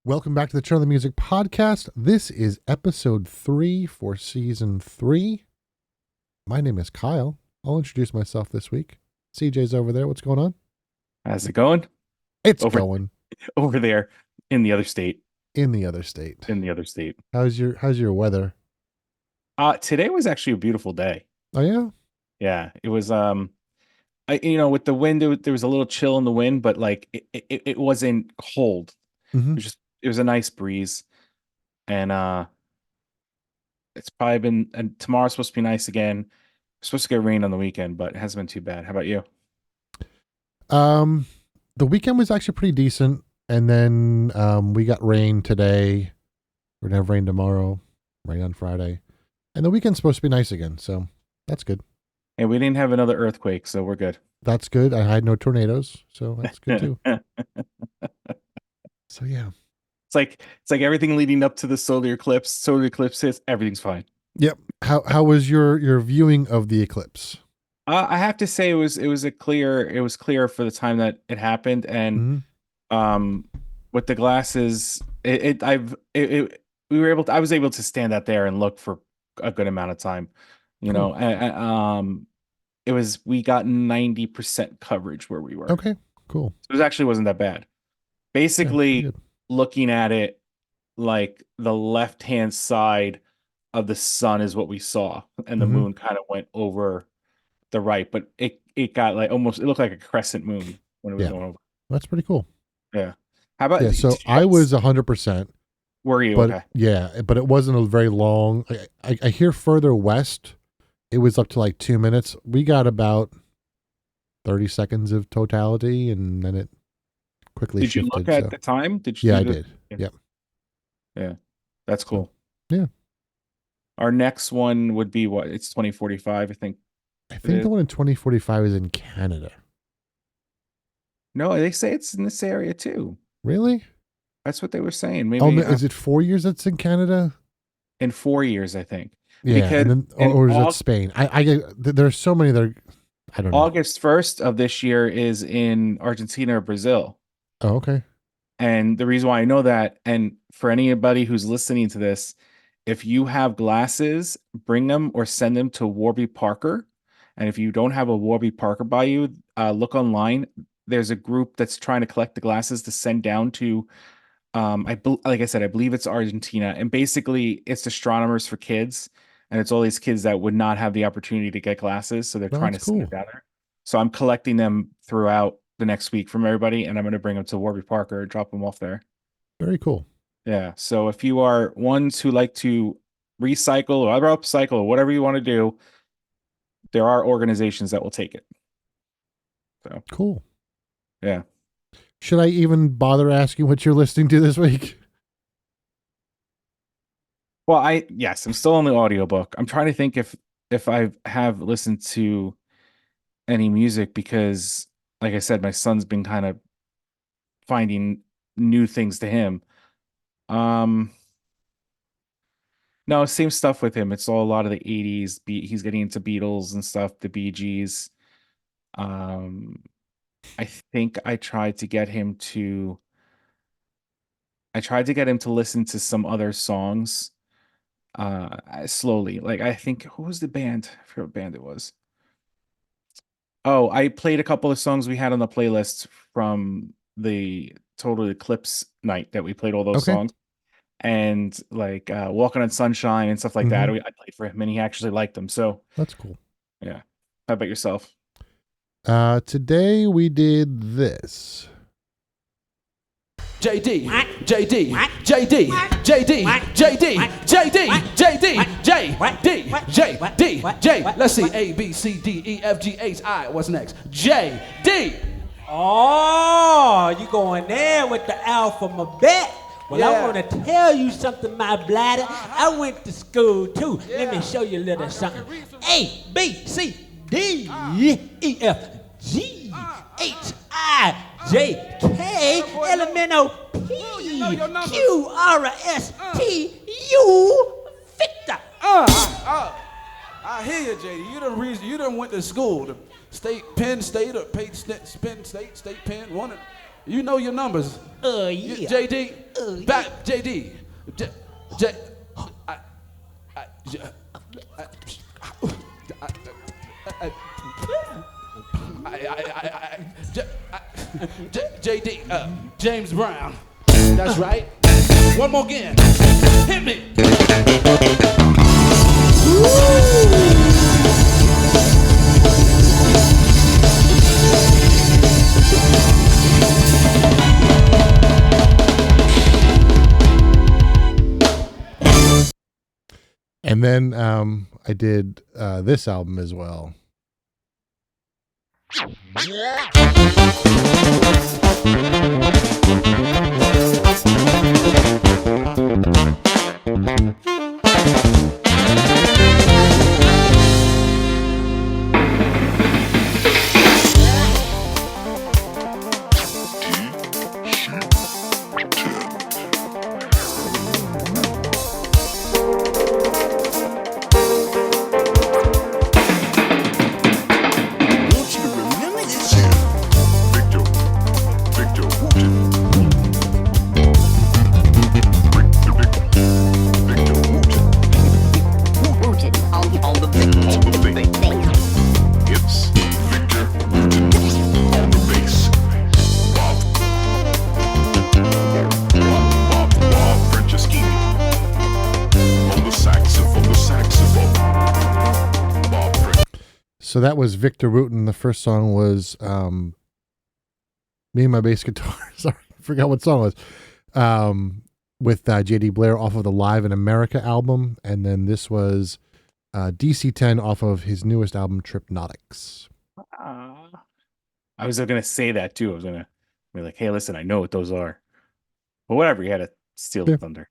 Welcome back to the Turn on the Music podcast. This is episode 3 for season 3. My name is Kyle. I'll introduce myself this week. CJ's over there. What's going on? How's it going? It's going over there in the other state. in the other state. In the other state. How's your weather? Today was actually a beautiful day. Oh yeah? Yeah, it was. With the wind, there was a little chill in the wind, but like it wasn't cold. Mm-hmm. It was a nice breeze, and it's probably been. And tomorrow's supposed to be nice again. We're supposed to get rain on the weekend, but it hasn't been too bad. How about you? The weekend was actually pretty decent, and then we got rain today. We're gonna have rain tomorrow, rain on Friday, and the weekend's supposed to be nice again. So that's good. And we didn't have another earthquake, so we're good. That's good. I had no tornadoes, so that's good too. So yeah. It's like everything leading up to the solar eclipse. Solar eclipse hits, everything's fine. Yep. How was your viewing of the eclipse? I have to say it was clear for the time that it happened, and with the glasses, I was able to stand out there and look for a good amount of time. You Cool. know, we got 90% coverage where we were. Okay, cool. So it actually wasn't that bad. Basically, Yeah, looking at it, like the left-hand side of the sun is what we saw, and the moon kind of went over the right, but it got like almost, it looked like a crescent moon when it was going over. that's pretty cool. Yeah. How about So I was 100%. Were you? But okay. yeah, but it wasn't a very long. I hear further west, it was up to like 2 minutes. We got about 30 seconds of totality, and then it quickly Did shifted. you look at the time? Did you? Yeah, I did. Yep. Yeah, that's cool. Yeah. Our next one would be what? It's 2045, I think. I think the one in 2045 is in Canada. No, they say it's in this area too. Really? That's what they were saying. Maybe. Oh, is it 4 years that's in Canada? In 4 years, I think. Yeah, because and then, or is it Spain? I there's so many that are, I don't know. August 1st of this year is in Argentina or Brazil. Oh, okay. And the reason why I know that, and for anybody who's listening to this, if you have glasses, bring them or send them to Warby Parker. And if you don't have a Warby Parker by you, look online. There's a group that's trying to collect the glasses to send down to, like I said, I believe it's Argentina. And basically, it's astronomers for kids. And it's all these kids that would not have the opportunity to get glasses. So they're trying to send it down there. So I'm collecting them throughout the next week from everybody, and I'm going to bring them to Warby Parker and drop them off there. Very cool. Yeah. So if you are ones who like to recycle or upcycle or whatever you want to do, there are organizations that will take it. So cool. Yeah. Should I even bother asking what you're listening to this week? Well, I'm still on the audiobook. I'm trying to think if I have listened to any music, because like I said, my son's been kind of finding new things to him. No, same stuff with him. It's all a lot of the 80s. He's getting into Beatles and stuff, the Bee Gees. I think I tried to get him to listen to some other songs slowly. Like, I think, who was the band? I forget what band it was. Oh, I played a couple of songs we had on the playlist from the Total Eclipse night that we played all those songs. And like Walking on Sunshine and stuff like that. I played for him and he actually liked them. So that's cool. Yeah. How about yourself? Today we did this. JD, JD, JD, JD, JD, JD, JD, JD, J. Let's see. A, B, C, D, E, F, G, H, I. What's next? J, D. Oh, you going there with the alphabet? Well, Yeah. I want to tell you something, my bladder. I went to school too. Let me show you a little something. A, B, C, D, E, F, G, H, I, J, K, L, M, N, O, P, Q, R, S, T, U, Victor. I hear you, JD. You done went to school, the Penn State or Penn State, State Penn, one You know your numbers. Yeah. JD. Back, JD. J. I- J- JD, James Brown. That's right. One more again. Hit me. And then I did this album as well. So that was Victor Wooten. The first song was Me and My Bass Guitar. Sorry, I forgot what song it was. With J.D. Blair off of the Live in America album. And then this was DC-10 off of his newest album, Tripnotics. I was going to say that too. I was going to be like, hey, listen, I know what those are. But whatever, you had to steal the thunder.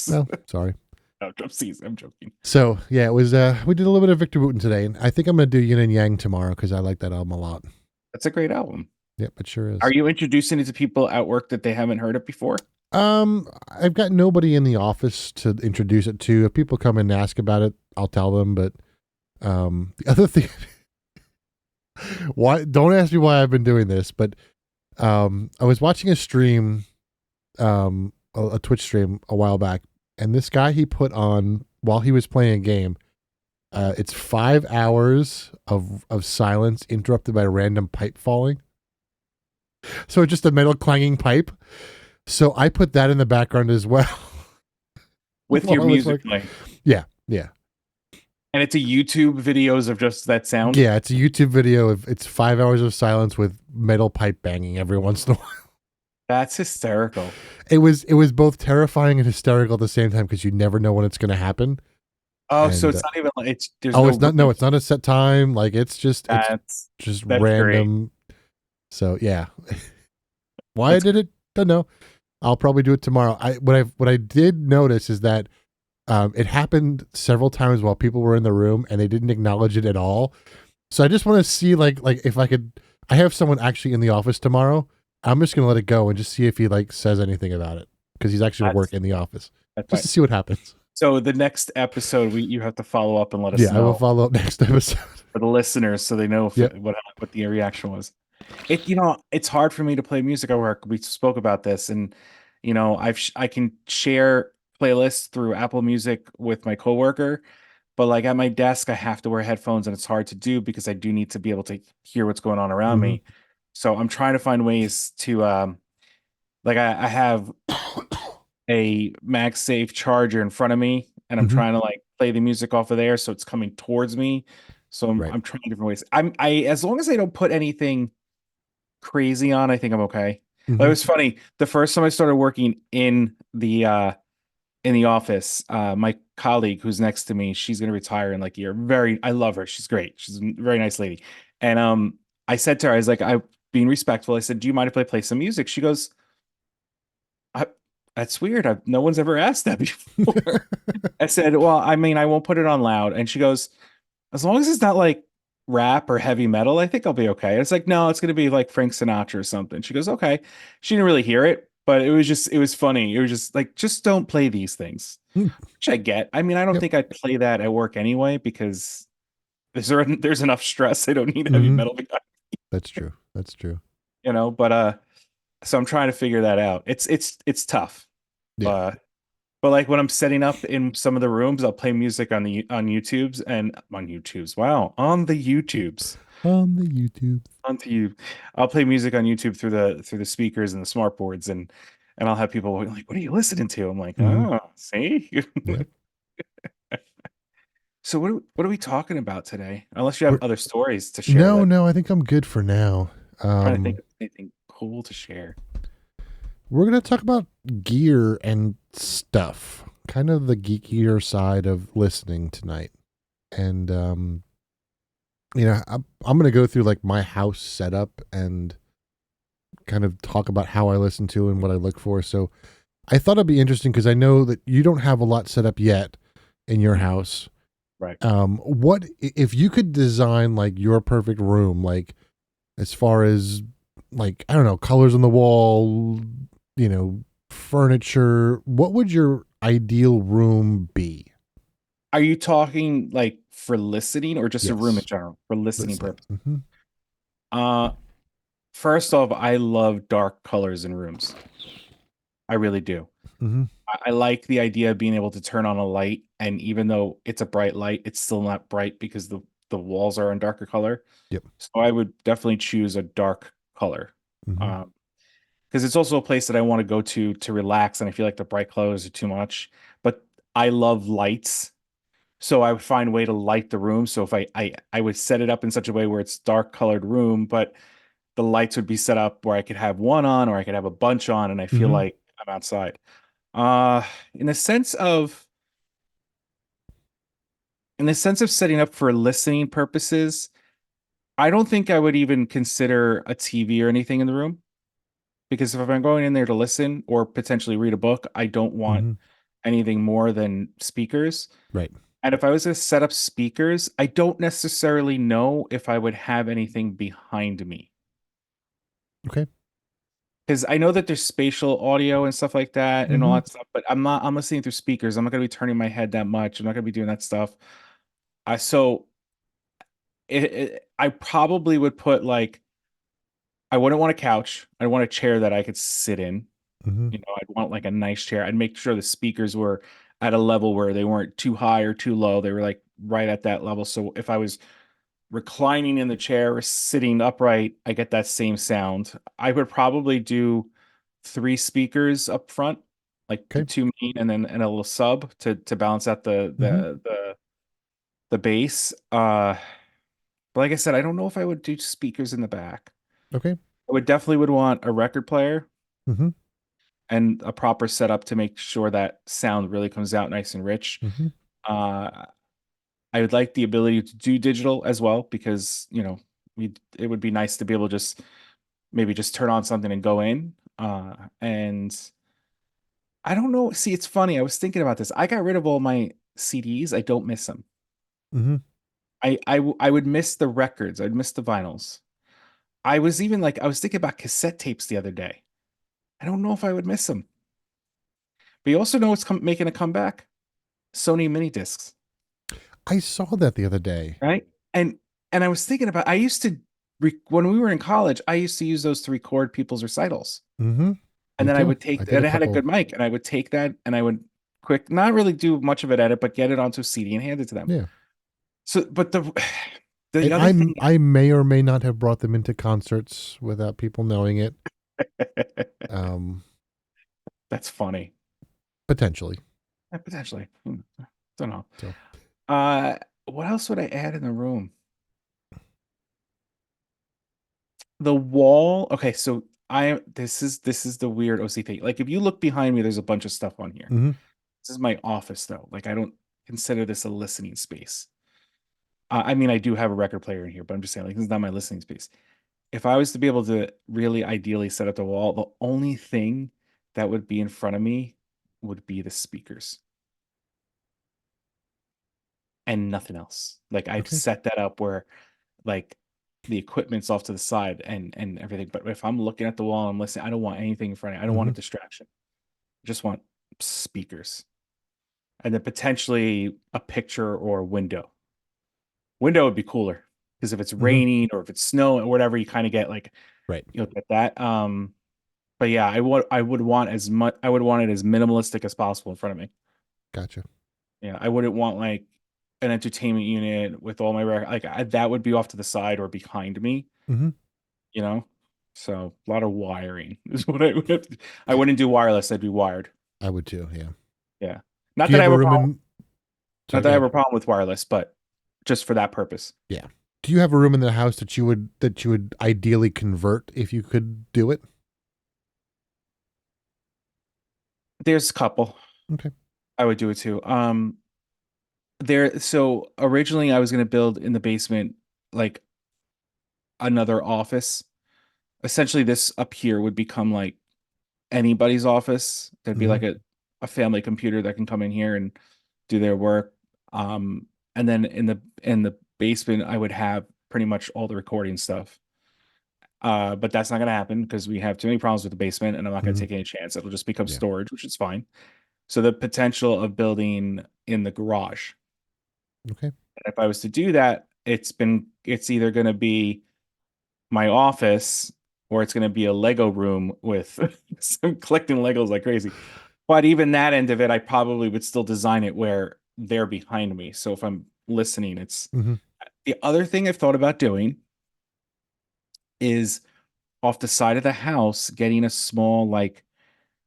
No, sorry. No, I'm joking. So, yeah, it was. We did a little bit of Victor Wooten today. And I think I'm going to do Yin and Yang tomorrow because I like that album a lot. That's a great album. Yep, it sure is. Are you introducing it to people at work that they haven't heard it before? I've got nobody in the office to introduce it to. If people come in and ask about it, I'll tell them. But the other thing, why? Don't ask me why I've been doing this, but I was watching a stream, a Twitch stream a while back, and this guy he put on while he was playing a game. It's 5 hours of silence interrupted by a random pipe falling. So just a metal clanging pipe. So I put that in the background as well. With your music playing. Yeah. And it's a YouTube videos of just that sound? Yeah, it's a YouTube video of it's 5 hours of silence with metal pipe banging every once in a while. That's hysterical. It was both terrifying and hysterical at the same time because you never know when it's going to happen. Oh, And, so it's not even like it's there's it's not. No, it's not a set time. Like it's just that's random. Great. So yeah, why I did it, don't know. I'll probably do it tomorrow. What I did notice is that it happened several times while people were in the room and they didn't acknowledge it at all. So I just want to see like if I could. I have someone actually in the office tomorrow. I'm just gonna let it go and just see if he like says anything about it because he's actually work in the office just to see what happens. So the next episode, you have to follow up and let us know. Yeah, I will follow up next episode for the listeners so they know what the reaction was. It's hard for me to play music at work. We spoke about this, and I can share playlists through Apple Music with my coworker, but like at my desk, I have to wear headphones, and it's hard to do because I do need to be able to hear what's going on around me. So I'm trying to find ways to, I have a MagSafe charger in front of me, and I'm trying to like play the music off of there, so it's coming towards me. So I'm trying different ways. I as long as I don't put anything crazy on, I think I'm okay. It was funny. The first time I started working in the office, my colleague who's next to me, she's gonna retire in like a year. I love her. She's great. She's a very nice lady. And I said to her, I was like, I'm being respectful. I said, do you mind if I play some music? She goes, that's weird. No one's ever asked that before. I said, well, I mean, I won't put it on loud. And she goes, as long as it's not like rap or heavy metal, I think I'll be okay. It's like, no, it's going to be like Frank Sinatra or something. She goes, okay. She didn't really hear it, but it was funny. It was just like, just don't play these things, which I get. I mean, I don't think I'd play that at work anyway, because there's enough stress. I don't need heavy metal. That's true. That's true. But So I'm trying to figure that out. It's tough. Yeah. But like when I'm setting up in some of the rooms, I'll play music on the on YouTube's and on YouTube's. Wow, on the YouTube's. On the YouTube. Onto you. I'll play music on YouTube through the speakers and the smart boards and I'll have people like, "What are you listening to?" I'm like, Mhm. "Oh, see." Yeah. So what are we talking about today? Unless you have We're, other stories to share that no, I think I'm good for now. I'm trying to think of anything cool to share. We're going to talk about gear and stuff, kind of the geekier side of listening tonight. And, I'm going to go through like my house setup and kind of talk about how I listen to and what I look for. So I thought it'd be interesting because I know that you don't have a lot set up yet in your house. Right. What if you could design like your perfect room, like as far as like, I don't know, colors on the wall, furniture, what would your ideal room be? Are you talking like for listening or just a room in Yes. general for listening Listening. purpose? Mm-hmm. Uh, First off, I love dark colors in rooms. I really do. Mm-hmm. I like the idea of being able to turn on a light, and even though it's a bright light, it's still not bright because the walls are in darker color. Yep. So I would definitely choose a dark color. Mm-hmm. Because it's also a place that I want to go to relax, and I feel like the bright colors are too much. But I love lights, so I would find a way to light the room. So if I would set it up in such a way where it's dark colored room, but the lights would be set up where I could have one on or I could have a bunch on, and I feel Mm-hmm. like I'm outside. Uh, in the sense of setting up for listening purposes, I don't think I would even consider a TV or anything in the room because if I'm going in there to listen or potentially read a book, I don't want Mm-hmm. anything more than speakers. Right. And if I was to set up speakers, I don't necessarily know if I would have anything behind me. Okay. Because I know that there's spatial audio and stuff like that and all Mm-hmm. that stuff, but I'm listening through speakers. I'm not gonna be turning my head that much. I'm not gonna be doing that stuff. So I probably would put like I wouldn't want a couch. I want a chair that I could sit in. Mm-hmm. I'd want like a nice chair. I'd make sure the speakers were at a level where they weren't too high or too low. They were like right at that level. So if I was reclining in the chair or sitting upright, I get that same sound. I would probably do three speakers up front, like the Okay. two main and a little sub to balance out Mm-hmm. the bass. But like I said, I don't know if I would do speakers in the back. Okay. I would definitely would want a record player Mm-hmm. and a proper setup to make sure that sound really comes out nice and rich. Mm-hmm. Uh, I would like the ability to do digital as well because it would be nice to be able to just maybe just turn on something and go in. And I don't know. See, it's funny. I was thinking about this. I got rid of all my CDs. I don't miss them. Mm-hmm. I would miss the records. I'd miss the vinyls. I was even like I was thinking about cassette tapes the other day. I don't know if I would miss them. But you also know what's making a comeback? Sony mini discs, I saw that the other day. right? And I was thinking about I used to when we were in college, I used to use those to record people's recitals. Mm-hmm. And Me then I too. would I take did a and I had a couple. good mic and I would take that and I would not really do much of it edit, but get it onto a CD and hand it to them. Yeah. So but the And other thing I may or may not have brought them into concerts without people knowing it. Um, that's funny. Potentially. Potentially. Don't know. So. What else would I add in the room? The wall. Okay, so this is the weird OC thing. Like if you look behind me, there's a bunch of stuff on here. Mm-hmm. This is my office though. Like I don't consider this a listening space. I mean, I do have a record player in here, but I'm just saying, like, this is not my listening space. If I was to be able to really ideally set up the wall, the only thing that would be in front of me would be the speakers and nothing else. Like I'd Okay. set that up where like the equipment's off to the side and everything. But if I'm looking at the wall and I'm listening, I don't want anything in front of me. I don't want a Mm-hmm. distraction. I just want speakers. And then potentially a picture or a window. Window would be cooler because if it's Mm-hmm. raining or if it's snowing or whatever, you kind of get like Right. get that. But yeah, I would want as much. I would want it as minimalistic as possible in front of me. Gotcha. Yeah, I wouldn't want like an entertainment unit with all my that would be off to the side or behind me. Mm-hmm. You know, so a lot of wiring is what I would. I wouldn't do wireless. I'd be wired. I would too. Yeah. Yeah, not Do you that I have have a a room problem. in? Not Sorry, that go I have ahead. a problem with wireless, but just for that purpose. Yeah. Do you have a room in the house that you would ideally convert if you could do it? There's a couple. Okay. I would do it too. So originally I was going to build in the basement like another office. Essentially, this up here would become like anybody's office. There'd be like Mm-hmm. a family computer that can come in here and do their work. And then in the basement, I would have pretty much all the recording stuff. But that's not going to happen because we have too many problems with the basement, and I'm not going to Mm-hmm. take any chance. It'll just become Yeah. storage, which is fine. So the potential of building in the garage. Okay. If I was to do that, it's either going to be my office or it's going to be a Lego room with some collecting Legos like crazy. But even that end of it, I probably would still design it where they're behind me. So if I'm listening, it's Mm-hmm. the other thing I've thought about doing is off the side of the house, getting a small, like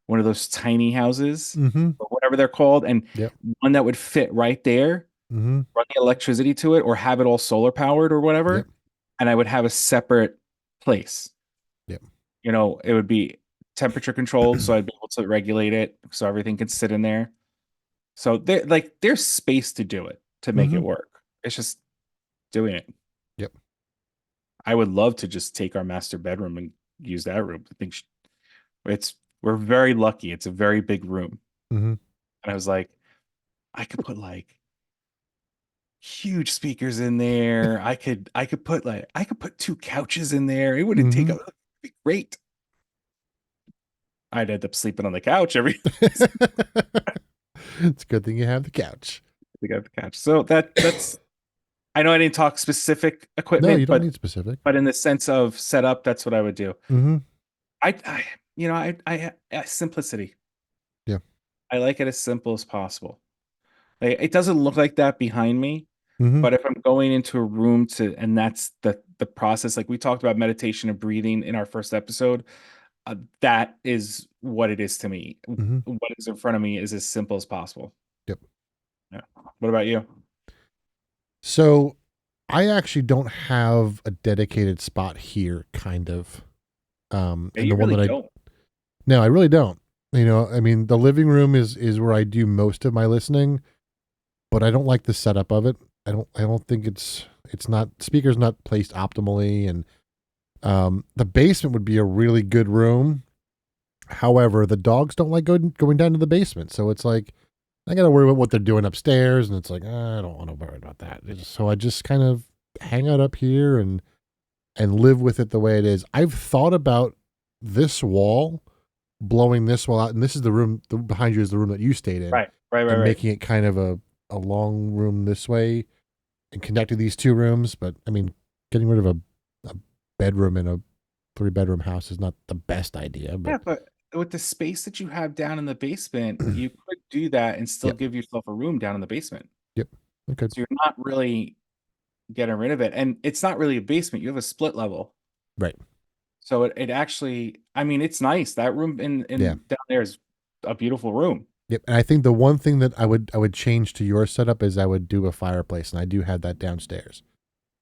one of those tiny houses Mm-hmm. or whatever they're called, and Yep. one that would fit right there, Mm-hmm. run the electricity to it or have it all solar powered or whatever. Yep. And I would have a separate place. Yep. It would be temperature controlled, so I'd be able to regulate it so everything could sit in there. So there's space to do it, to make it Mm-hmm. work. It's just doing it. Yep. I would love to just take our master bedroom and use that room. I think we're very lucky. It's a very big room. Mm-hmm. And I was like, I could put like huge speakers in there. I could put two couches in there. It wouldn't take Mm-hmm. up it'd be great. I'd end up sleeping on the couch every It's a good thing you have the couch. I got the couch. So that's I know I didn't talk specific No, equipment, you don't need specific. but in the sense of setup, that's what I would do. Mm-hmm. Simplicity. Yeah. I like it as simple as possible. Like, it doesn't look like that behind me, Mm-hmm. but if I'm going into a room and that's the process, like we talked about meditation and breathing in our first episode, that is what it is to me. Mm-hmm. What is in front of me is as simple as possible. Yep. Yeah. What about you? So I actually don't have a dedicated spot here, kind of. Yeah, And you the one really that don't. No, I really don't. I mean, the living room is where I do most of my listening, but I don't like the setup of it. I don't think it's not speakers not placed optimally, and the basement would be a really good room. However, the dogs don't like going down to the basement, so it's like I got to worry about what they're doing upstairs, and it's like I don't want to worry about that. So I just kind of hang out up here and live with it the way it is. I've thought about this wall, blowing this wall out, and this is the room behind you is the room that you stayed in, Right. and making it kind of a long room this way and connecting these two rooms. But I mean, getting rid of a bedroom in a 3-bedroom house is not the best idea. But Yeah, but with the space that you have down in the basement, you could do that and still Yep. give yourself a room down in the basement. Yep. Okay. So you're not really getting rid of it. And it's not really a basement. You have a split level. Right. So it actually, I mean, it's nice. That room in Yeah. down there is a beautiful room. Yep. And I think the one thing that I would change to your setup is I would do a fireplace, and I do have that downstairs.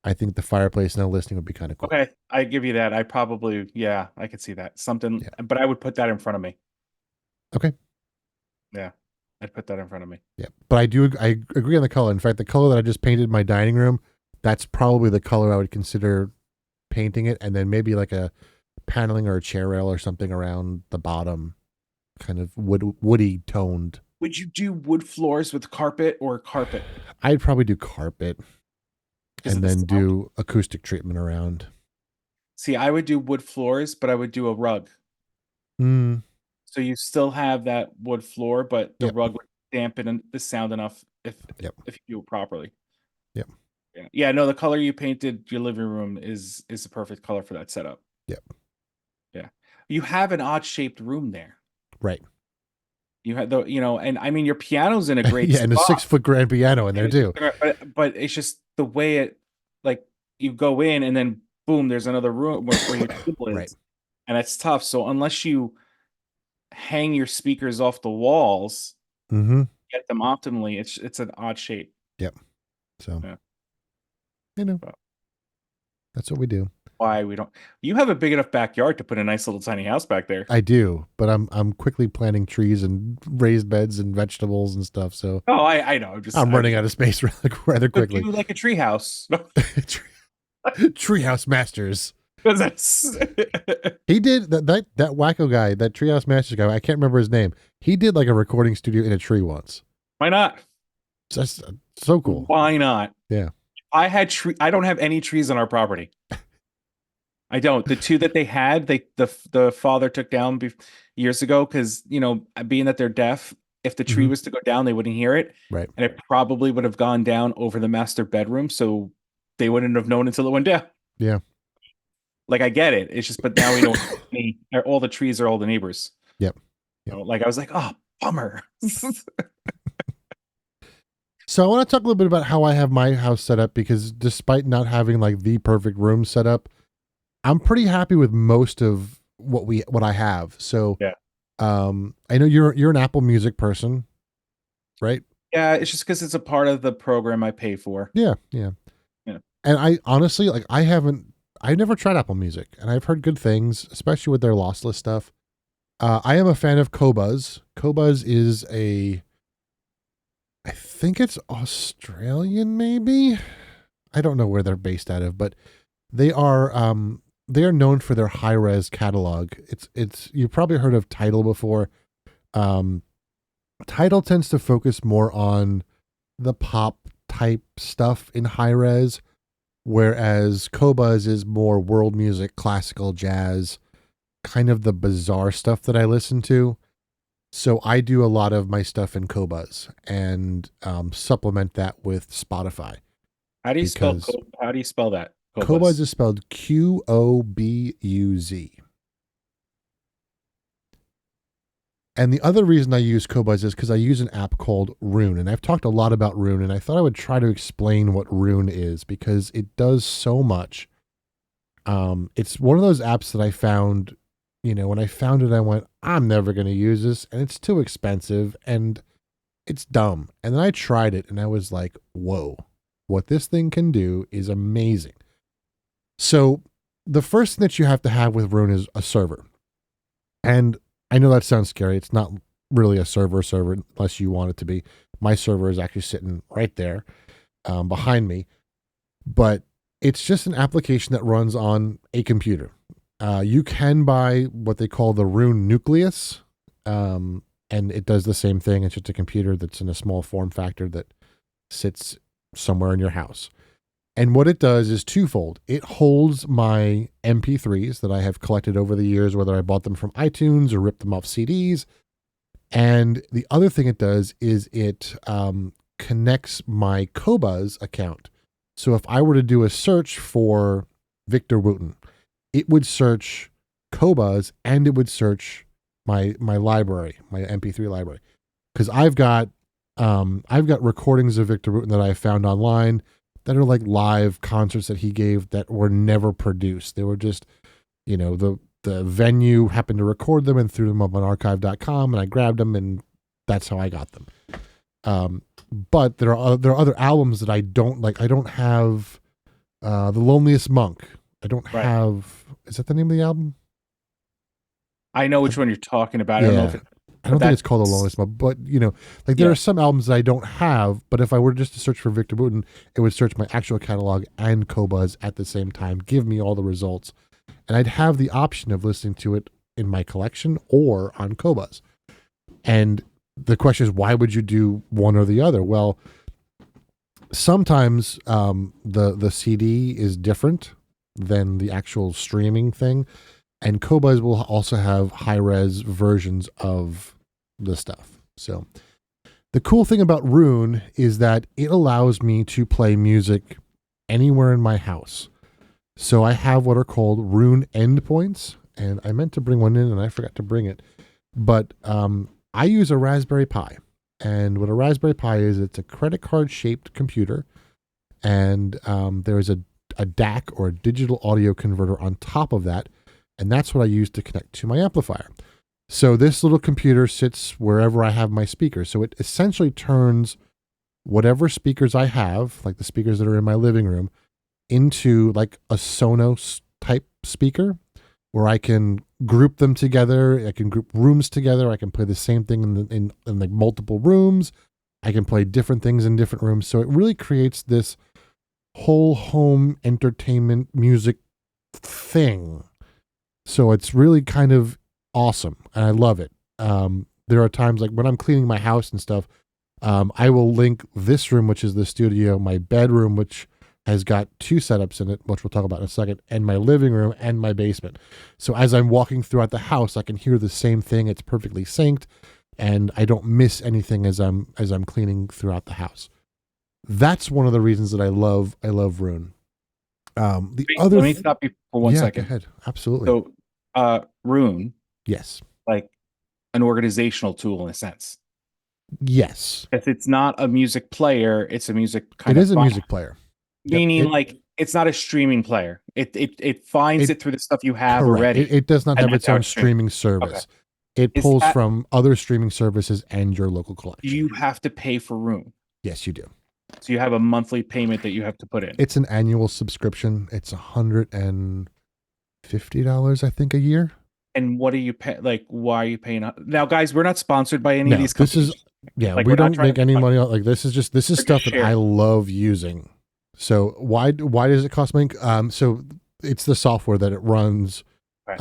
I think the fireplace and the listening would be kind of cool. Okay, I give you that. I probably, yeah, I could see that. Something, Yeah. but I would put that in front of me. Okay. Yeah, I'd put that in front of me. Yeah. But I agree on the color. In fact, the color that I just painted my dining room, that's probably the color I would consider painting it, and then maybe like a paneling or a chair rail or something around the bottom, kind of woody toned. Would you do wood floors with carpet or carpet? I'd probably do carpet Because and of the then sound? do acoustic treatment around. See, I would do wood floors, but I would do a rug. Mm, So you still have that wood floor, but the Yep. rug would dampen the sound enough if Yep. if you do it properly. Yep. Yeah. Yeah, no, the color you painted your living room is the perfect color for that setup. Yep. Yeah. You have an odd shaped room there. Right. You had and I mean, your piano's in a great Yeah, spot. and a 6-foot grand piano in there too. But it's just the way it, like, you go in and then boom, there's another room where your table is. Right. And it's tough. So unless you hang your speakers off the walls, Mm-hmm. get them optimally, it's an odd shape. Yep. So, Yeah. But that's what we do. why we don't? You have a big enough backyard to put a nice little tiny house back there. I do, but I'm quickly planting trees and raised beds and vegetables and stuff. So Oh, I know. I'm running out of space rather quickly. Do like a tree house. Treehouse Masters. That's He did that wacko guy, that Treehouse Masters guy. I can't remember his name. He did like a recording studio in a tree once. Why not? That's so cool. Why not? Yeah. I don't have any trees on our property. I don't. The two that they had, the father took down years ago because, being that they're deaf, if the tree was to go down, they wouldn't hear it. Right. And it probably would have gone down over the master bedroom, so they wouldn't have known until it went down. Yeah. Like, I get it. It's just, but now we don't have any, all the trees are all the neighbors. Yep. Like, I was like, oh, bummer. So I want to talk a little bit about how I have my house set up, because despite not having like the perfect room set up, I'm pretty happy with most of what I have. So yeah. I know you're an Apple Music person, right? Yeah, it's just because it's a part of the program I pay for. Yeah. And I honestly, like, I've never tried Apple Music, and I've heard good things, especially with their lossless stuff. I am a fan of Qobuz. Qobuz is I think it's Australian, maybe. I don't know where they're based out of, but they are known for their high res catalog. It's you've probably heard of Tidal before. Tidal tends to focus more on the pop type stuff in high res, whereas Qobuz is more world music, classical, jazz, kind of the bizarre stuff that I listen to. So I do a lot of my stuff in Qobuz and supplement that with Spotify. How do you spell that? Qobuz is spelled Qobuz. And the other reason I use Qobuz is because I use an app called Rune. And I've talked a lot about Rune, and I thought I would try to explain what Rune is, because it does so much. It's one of those apps that I found, when I found it, I went, I'm never going to use this, and it's too expensive, and it's dumb. And then I tried it, and I was like, whoa, what this thing can do is amazing. So the first thing that you have to have with Rune is a server. And I know that sounds scary. It's not really a server unless you want it to be. My server is actually sitting right there behind me. But it's just an application that runs on a computer. You can buy what they call the Rune Nucleus, and it does the same thing. It's just a computer that's in a small form factor that sits somewhere in your house. And what it does is twofold. It holds my MP3s that I have collected over the years, whether I bought them from iTunes or ripped them off CDs. And the other thing it does is it connects my Qobuz account. So if I were to do a search for Victor Wooten, it would search Qobuz and it would search my library, my MP3 library. Because I've got recordings of Victor Wooten that I found online that are like live concerts that he gave that were never produced. They were just, the venue happened to record them and threw them up on archive.com, and I grabbed them, and that's how I got them. But there are other albums that I don't like. I don't have The Loneliest Monk. I don't have, is that the name of the album? I know which one you're talking about. Yeah. I don't know if I don't think it's called The Loneliest Monk, but there are some albums that I don't have, but if I were just to search for Victor Wooten, it would search my actual catalog and Qobuz at the same time, give me all the results, and I'd have the option of listening to it in my collection or on Qobuz. And the question is, why would you do one or the other? Well, sometimes the CD is different than the actual streaming thing. And Qobuz will also have high-res versions of the stuff. So the cool thing about Rune is that it allows me to play music anywhere in my house. So I have what are called Rune endpoints. and I meant to bring one in and I forgot to bring it. But I use a Raspberry Pi. And what a Raspberry Pi is, it's a credit card shaped computer. And there is a DAC, or a digital audio converter, on top of that. And that's what I use to connect to my amplifier. So this little computer sits wherever I have my speakers. So it essentially turns whatever speakers I have, like the speakers that are in my living room, into like a Sonos type speaker, where I can group them together. I can group rooms together. I can play the same thing in like multiple rooms. I can play different things in different rooms. So it really creates this whole home entertainment music thing. So it's really kind of awesome, and I love it. There are times like when I'm cleaning my house and stuff, I will link this room, which is the studio, my bedroom, which has got 2 setups in it, which we'll talk about in a second, and my living room and my basement. So as I'm walking throughout the house, I can hear the same thing. It's perfectly synced, and I don't miss anything as I'm cleaning throughout the house. That's one of the reasons that I love Roon. Let me stop you for one second. Go ahead. Absolutely. So, Roon, yes, like an organizational tool in a sense. Yes, If it's not a music player, it's a music kind it of is a music player. Meaning, like, it's not a streaming player. It finds it through the stuff you have correct. already. It does not and have its own streaming service. Okay. It pulls from other streaming services and your local collection. You have to pay for Roon. Yes, you do. So you have a monthly payment that you have to put in. It's an annual subscription. It's $150, I think, a year. And what do you pay? Like, why are you paying? Now, guys, we're not sponsored by any of these companies. This is Like, we we're not don't trying make to- any money. Like this is stuff that share. I love using. So why does it cost money? So it's the software that it runs, Right.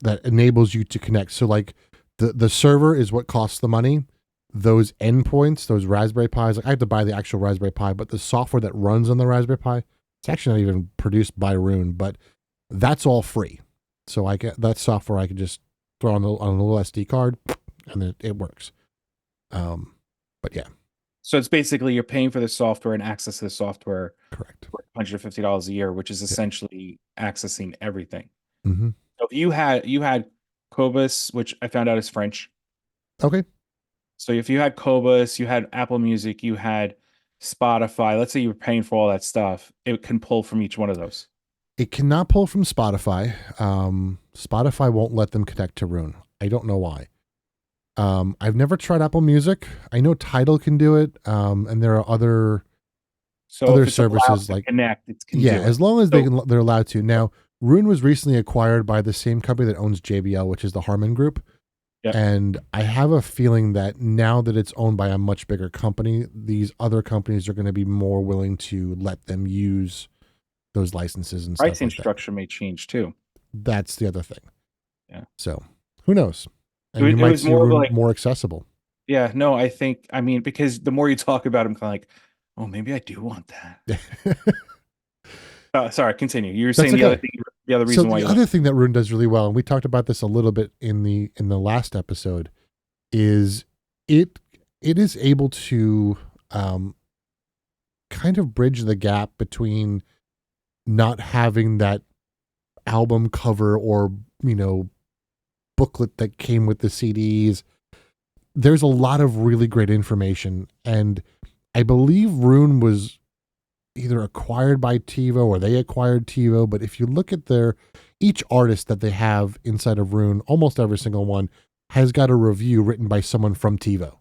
that enables you to connect. So like the server is what costs the money. Those endpoints, those Raspberry Pis, like I have to buy the actual Raspberry Pi, but the software that runs on the Raspberry Pi, it's actually not even produced by Roon, but that's all free. So I get that software. I can just throw on a little SD card, and then it works. But yeah, So it's basically you're paying for the software and access to the software correct. for $150 a year, which is essentially accessing everything. Mm-hmm. So if you had Cobus, which I found out is French. Okay. So if you had Cobus, you had Apple Music, you had Spotify, let's say you were paying for all that stuff, it can pull from each one of those. It cannot pull from Spotify. Spotify won't let them connect to Roon. I don't know why. I've never tried Apple Music. I know Tidal can do it, and there are other if it's services allowed to like connect. It can yeah, do it. as long as they're allowed to. Now, Roon was recently acquired by the same company that owns JBL, which is the Harman Group. Yep. And I have a feeling that now that it's owned by a much bigger company, these other companies are going to be more willing to let them use those licenses and Pricing stuff like structure may change too. That's the other thing. Yeah. So who knows? And It you might was see more Roon like- more accessible. Yeah, no, I mean, because the more you talk about it, I'm kind of like, oh, maybe I do want that. Sorry, continue. You were saying the okay. other thing, the other reason So why the you other thing that Roon does really well, and we talked about this a little bit in the last episode, is it is able to kind of bridge the gap between not having that album cover or booklet that came with the CDs. There's a lot of really great information, and I believe Roon was either acquired by TiVo or they acquired TiVo, but if you look at each artist that they have inside of Roon, almost every single one has got a review written by someone from TiVo,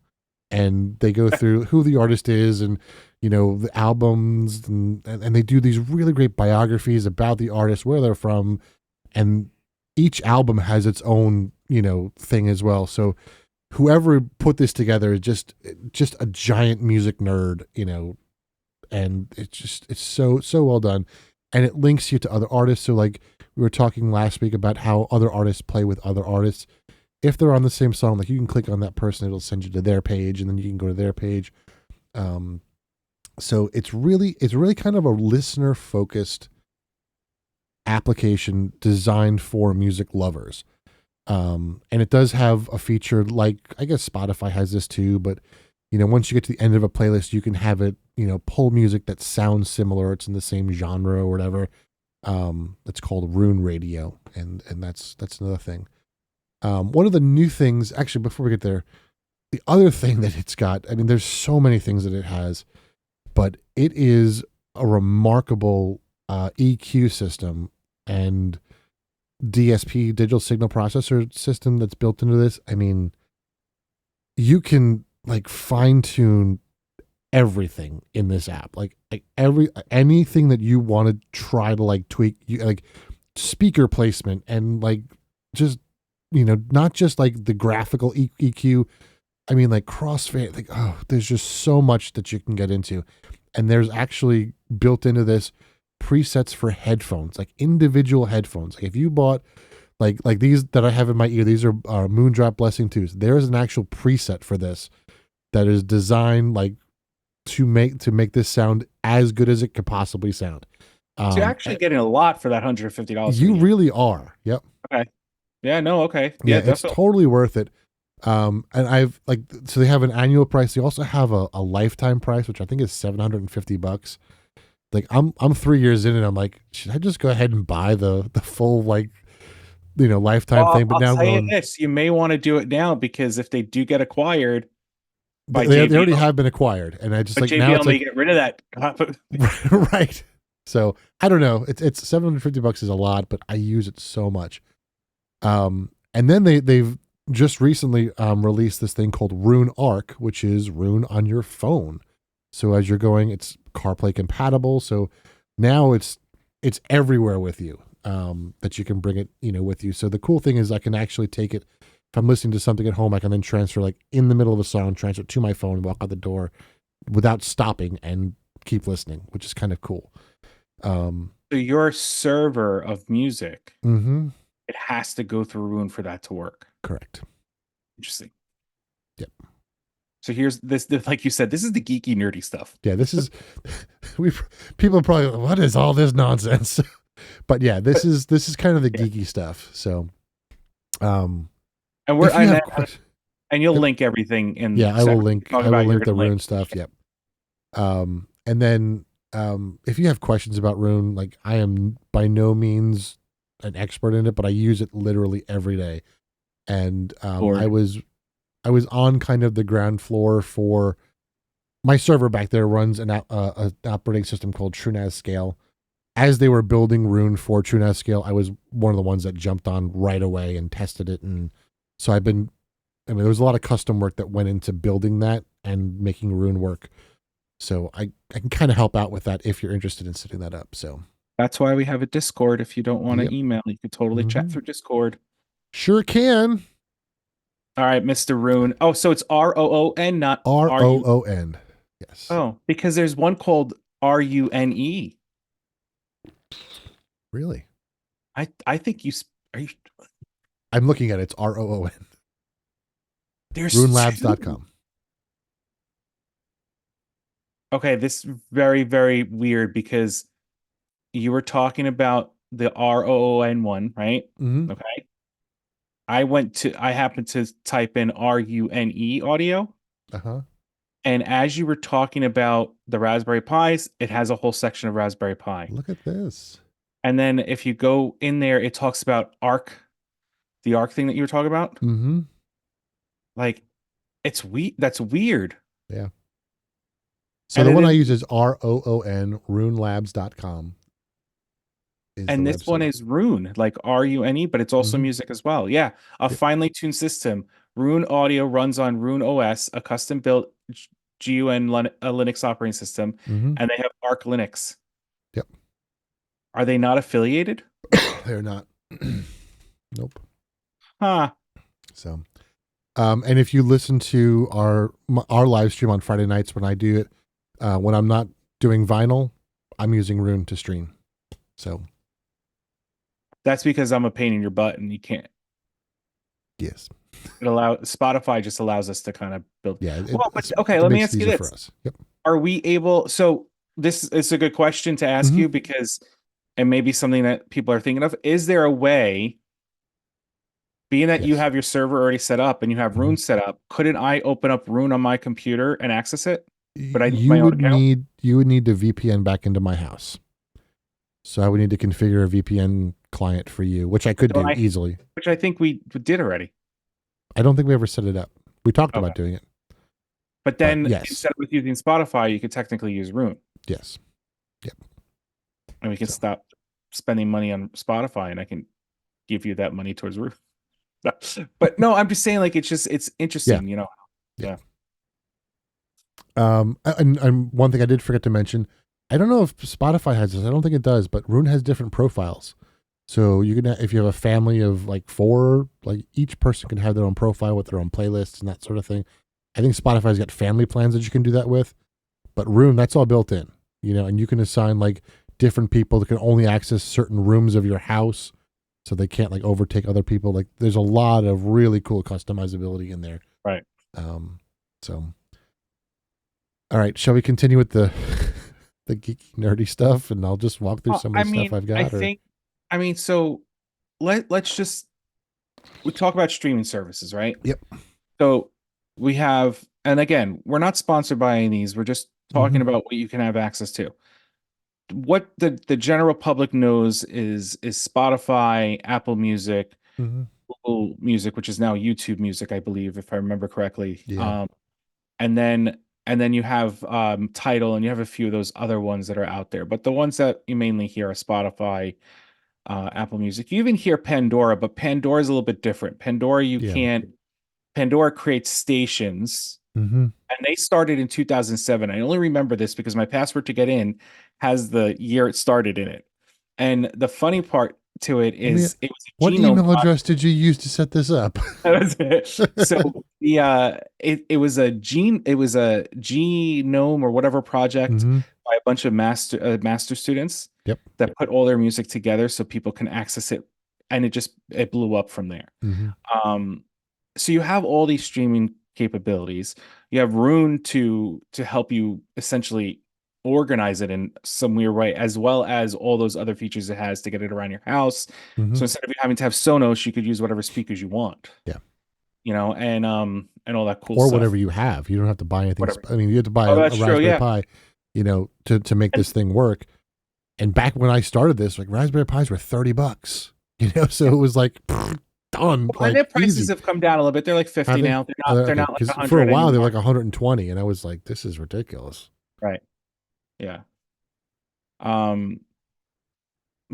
and they go through who the artist is and the albums, and they do these really great biographies about the artist, where they're from, and each album has its own thing as well. So whoever put this together is just a giant music nerd, and it's so well done, and it links you to other artists. So like we were talking last week about how other artists play with other artists. If they're on the same song, like you can click on that person, it'll send you to their page, and then you can go to their page. So it's really kind of a listener focused application designed for music lovers. And it does have a feature like, I guess Spotify has this too, but once you get to the end of a playlist, you can have it, pull music that sounds similar. It's in the same genre or whatever. It's called Rune Radio, and that's another thing. One of the new things, actually, before we get there, the other thing that it's got, I mean, there's so many things that it has, but it is a remarkable EQ system and DSP, digital signal processor system that's built into this. I mean, you can like fine tune everything in this app, like anything that you want to try to like tweak, you like speaker placement and like just not just like the graphical EQ. I mean, like crossfade, like, oh, there's just so much that you can get into. And there's actually built into this presets for headphones, like individual headphones. Like if you bought like these that I have in my ear, these are Moondrop Blessing 2s. There is an actual preset for this that is designed like to make this sound as good as it could possibly sound. So you're actually getting a lot for that $150. You really are. Yep. Okay. Yeah, no, okay. Yeah, Yeah, it's totally worth it. And I've like, so they have an annual price. They also have a lifetime price, which I think is $750. Like I'm 3 years in and I'm like, should I just go ahead and buy the full like, lifetime thing? But I'll now tell you this, you may want to do it now because if they do get acquired by they JBL, already have been acquired, and I just but like JBL now it's may like, get rid of that. right. So I don't know. It's $750 is a lot, but I use it so much. And then they've just recently released this thing called Rune Arc, which is Rune on your phone. So as you're going, it's CarPlay compatible. So now it's everywhere with you, that you can bring it, with you. So the cool thing is I can actually take it. If I'm listening to something at home, I can then transfer like in the middle of a song, transfer it to my phone, walk out the door without stopping and keep listening, which is kind of cool. So your server of music, Mm-hmm. it has to go through Rune for that to work. Correct. Interesting. Yep. So here's this, like you said, this is the geeky, nerdy stuff. Yeah, this is people are probably like, what is all this nonsense? But yeah, this is kind of the geeky stuff. So, and we're and you'll link everything in. Yeah, I will link the Rune Rune stuff. Yep. And then if you have questions about Rune, like I am by no means an expert in it, but I use it literally every day. And I was on kind of the ground floor for my server back there runs an operating system called TrueNAS Scale. As they were building Rune for TrueNAS Scale, I was one of the ones that jumped on right away and tested it. And so there was a lot of custom work that went into building that and making Rune work. So I can kind of help out with that if you're interested in setting that up. So that's why we have a Discord. If you don't want to email, you could totally chat through Discord. Sure can. All right, Mr. Rune. Oh, so it's ROON, not ROON. Yes. Oh, because there's one called RUNE. Really? I think are you? I'm looking at it. It's ROON. There's RuneLabs.com. Okay, this is very, very weird because you were talking about the ROON one, right? Mm-hmm. Okay. I happened to type in RUNE audio. Uh-huh. And as you were talking about the Raspberry Pis, it has a whole section of Raspberry Pi. Look at this. And then if you go in there, it talks about ARC, the ARC thing that you were talking about. Mm-hmm. Like, that's weird. Yeah. So the one I use is ROON, RuneLabs.com. And this one is Rune, like RUNE, but it's also music as well. Yeah. A finely tuned system. Rune Audio runs on Rune OS, a custom built GUN Linux operating system, and they have Arch Linux. Yep. Are they not affiliated? They're not. Nope. Huh. So, and if you listen to our live stream on Friday nights when I do it, when I'm not doing vinyl, I'm using Rune to stream. So that's because I'm a pain in your butt and you can't. Yes. Spotify just allows us to kind of build. Yeah. Let me ask you this. For us. Yep. Are we able? So this is a good question to ask you because it may be something that people are thinking of. Is there a way, being that you have your server already set up and you have Rune set up, couldn't I open up Rune on my computer and access it? But you would need to VPN back into my house. So I would need to configure a VPN client for you, which I could do easily. Which I think we did already. I don't think we ever set it up. We talked Okay. about doing it. But then yes. instead of using Spotify, you could technically use Rune. Yes. Yep. And we can stop spending money on Spotify, and I can give you that money towards Rune. But no, I'm just saying, like, it's interesting, you know. Yeah. And one thing I did forget to mention, I don't know if Spotify has this. I don't think it does, but Rune has different profiles. So you can, if you have a family of like 4, like each person can have their own profile with their own playlists and that sort of thing. I think Spotify's got family plans that you can do that with, but Rune, that's all built in, you know, and you can assign like different people that can only access certain rooms of your house, so they can't like overtake other people. Like there's a lot of really cool customizability in there. Right. So, all right, shall we continue with the the geeky nerdy stuff, and I'll just walk through some of the stuff I've got. So let's just we talk about streaming services, right? Yep. So we have, and again, we're not sponsored by any of these. We're just talking about what you can have access to. What the general public knows is Spotify, Apple Music, Google Music, which is now YouTube Music, I believe, if I remember correctly. Yeah. And then you have Tidal, and you have a few of those other ones that are out there. But the ones that you mainly hear are Spotify, Apple Music. You even hear Pandora, but Pandora is a little bit different. Pandora, Pandora creates stations, and they started in 2007. I only remember this because my password to get in has the year it started in it. And the funny part to it is, it was what email address did you use to set this up? So it was a genome or whatever project by a bunch of master students that put all their music together so people can access it, and it blew up from there. So you have all these streaming capabilities. You have Rune to help you essentially organize it in some weird way, as well as all those other features it has to get it around your house. So instead of having to have Sonos, you could use whatever speakers you want. Yeah. You know, and all that cool or stuff. whatever you have. You don't have to buy anything. Whatever. I mean, you have to buy a Raspberry Pi, you know, to make this thing work. And back when I started this, like Raspberry Pis were $30, you know, so it was like done. Well, like, and their prices easy. have come down a little bit. They're like 50 now. They're not like 100 for a while anymore. they were like 120, and I was like, this is ridiculous. Right. Yeah.